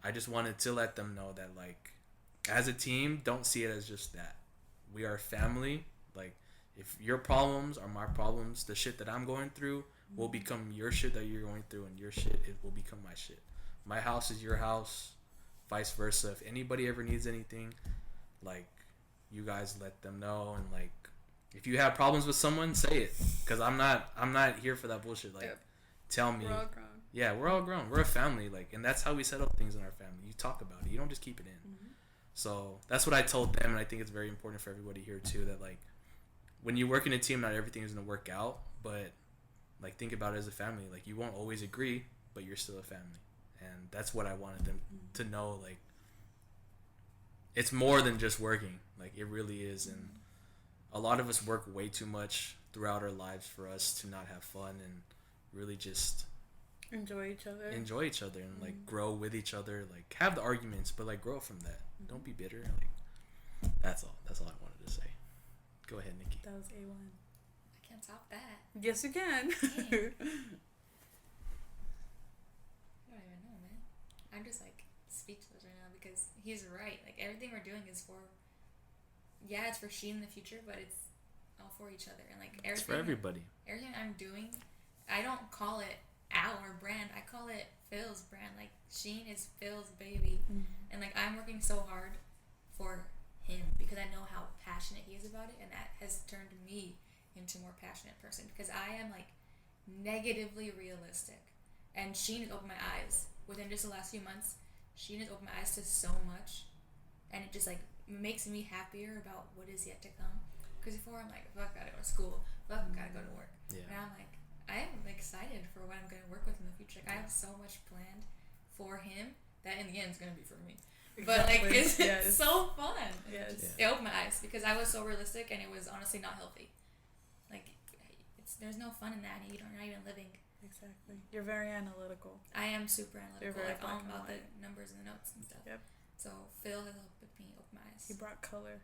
I just wanted to let them know that, like, as a team, don't see it as just that. We are family. Like, if your problems are my problems, the shit that I'm going through will become your shit that you're going through, and your shit, it will become my shit. My house is your house, vice versa. If anybody ever needs anything, like, you guys let them know. And like, if you have problems with someone, say it, because I'm not here for that bullshit. Like, tell me. We're all grown. Yeah, we're all grown. We're a family. Like, and that's how we set up things in our family. You talk about it. You don't just keep it in. So that's what I told them, and I think it's very important for everybody here too, that like, when you work in a team, not everything is gonna work out, but like, think about it as a family. Like, you won't always agree, but you're still a family. And that's what I wanted them to know. Like, it's more than just working. Like, it really is. And a lot of us work way too much throughout our lives for us to not have fun and really just enjoy each other and like grow with each other. Like, have the arguments, but like grow from that. Don't be bitter. Like, that's all I wanted to say. Go ahead, Nikki. That was A1. I can't top that. Yes, you can. I don't even know, man. I'm just like speechless right now because he's right. Like, everything we're doing is for, it's for Sheen in the future, but it's all for each other. And like, everything, it's for everybody. Everything I'm doing, I don't call it our brand. I call it Phil's brand. Like, Sheen is Phil's baby. And like, I'm working so hard for him because I know how passionate he is about it, and that has turned me into a more passionate person because I am like negatively realistic, and Sheen has opened my eyes within just the last few months. Sheen has opened my eyes to so much, and it just like makes me happier about what is yet to come. Because before I'm like, fuck, I gotta go to school, fuck, I gotta go to work. Now I'm like, I am excited for what I'm gonna work with in the future. Like, I have so much planned for him that in the end it's gonna be for me. Exactly. But like, it's so fun. It opened my eyes because I was so realistic, and it was honestly not healthy. Like, there's no fun in that, and you're not even living. Exactly. You're very analytical. I am super analytical. Very like, all about the numbers and the notes and stuff. Yep. So Phil has helped me open my eyes. He brought color.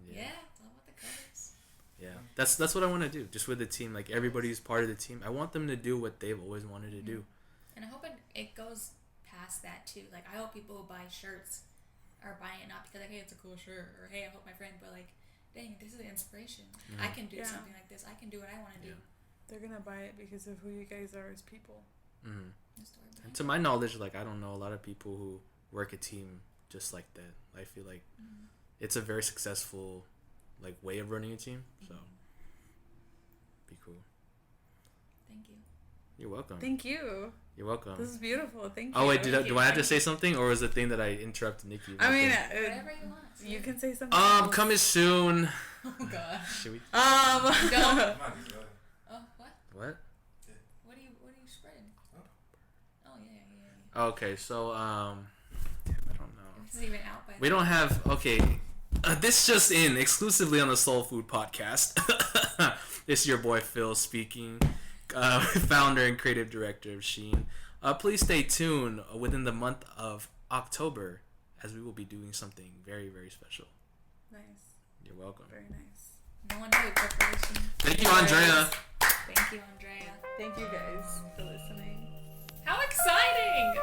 Yeah, it's all about the colors. Yeah, that's what I want to do. Just with the team, like, everybody's part of the team. I want them to do what they've always wanted to do. And I hope it goes past that too. Like, I hope people who buy shirts are buying it not because like, hey, it's a cool shirt, or hey, I hope my friend, but like, dang, this is an inspiration. I can do something like this. I can do what I want to do. They're gonna buy it because of who you guys are as people. And to my knowledge, like, I don't know a lot of people who work a team just like that. I feel like it's a very successful like way of running a team. So be cool. Thank you. You're welcome. Thank you. You're welcome. This is beautiful. Thank you. Oh wait, do I have to say something, or was the thing that I interrupted Nikki? I mean, whatever you want. You can say something. Coming soon. Oh gosh. Should we? Don't. Oh, What? What? What are you spreading? Oh yeah. Okay, so I don't know. This is even out by. We don't have. Okay, this just in exclusively on the Soul Food Podcast. This is your boy Phil speaking, founder and creative director of Sheen. Please stay tuned within the month of October, as we will be doing something very, very special. Nice. You're welcome. Very nice. No one knows preparation. Thank you, Andrea. Thank you, Andrea. Thank you guys for listening. How exciting!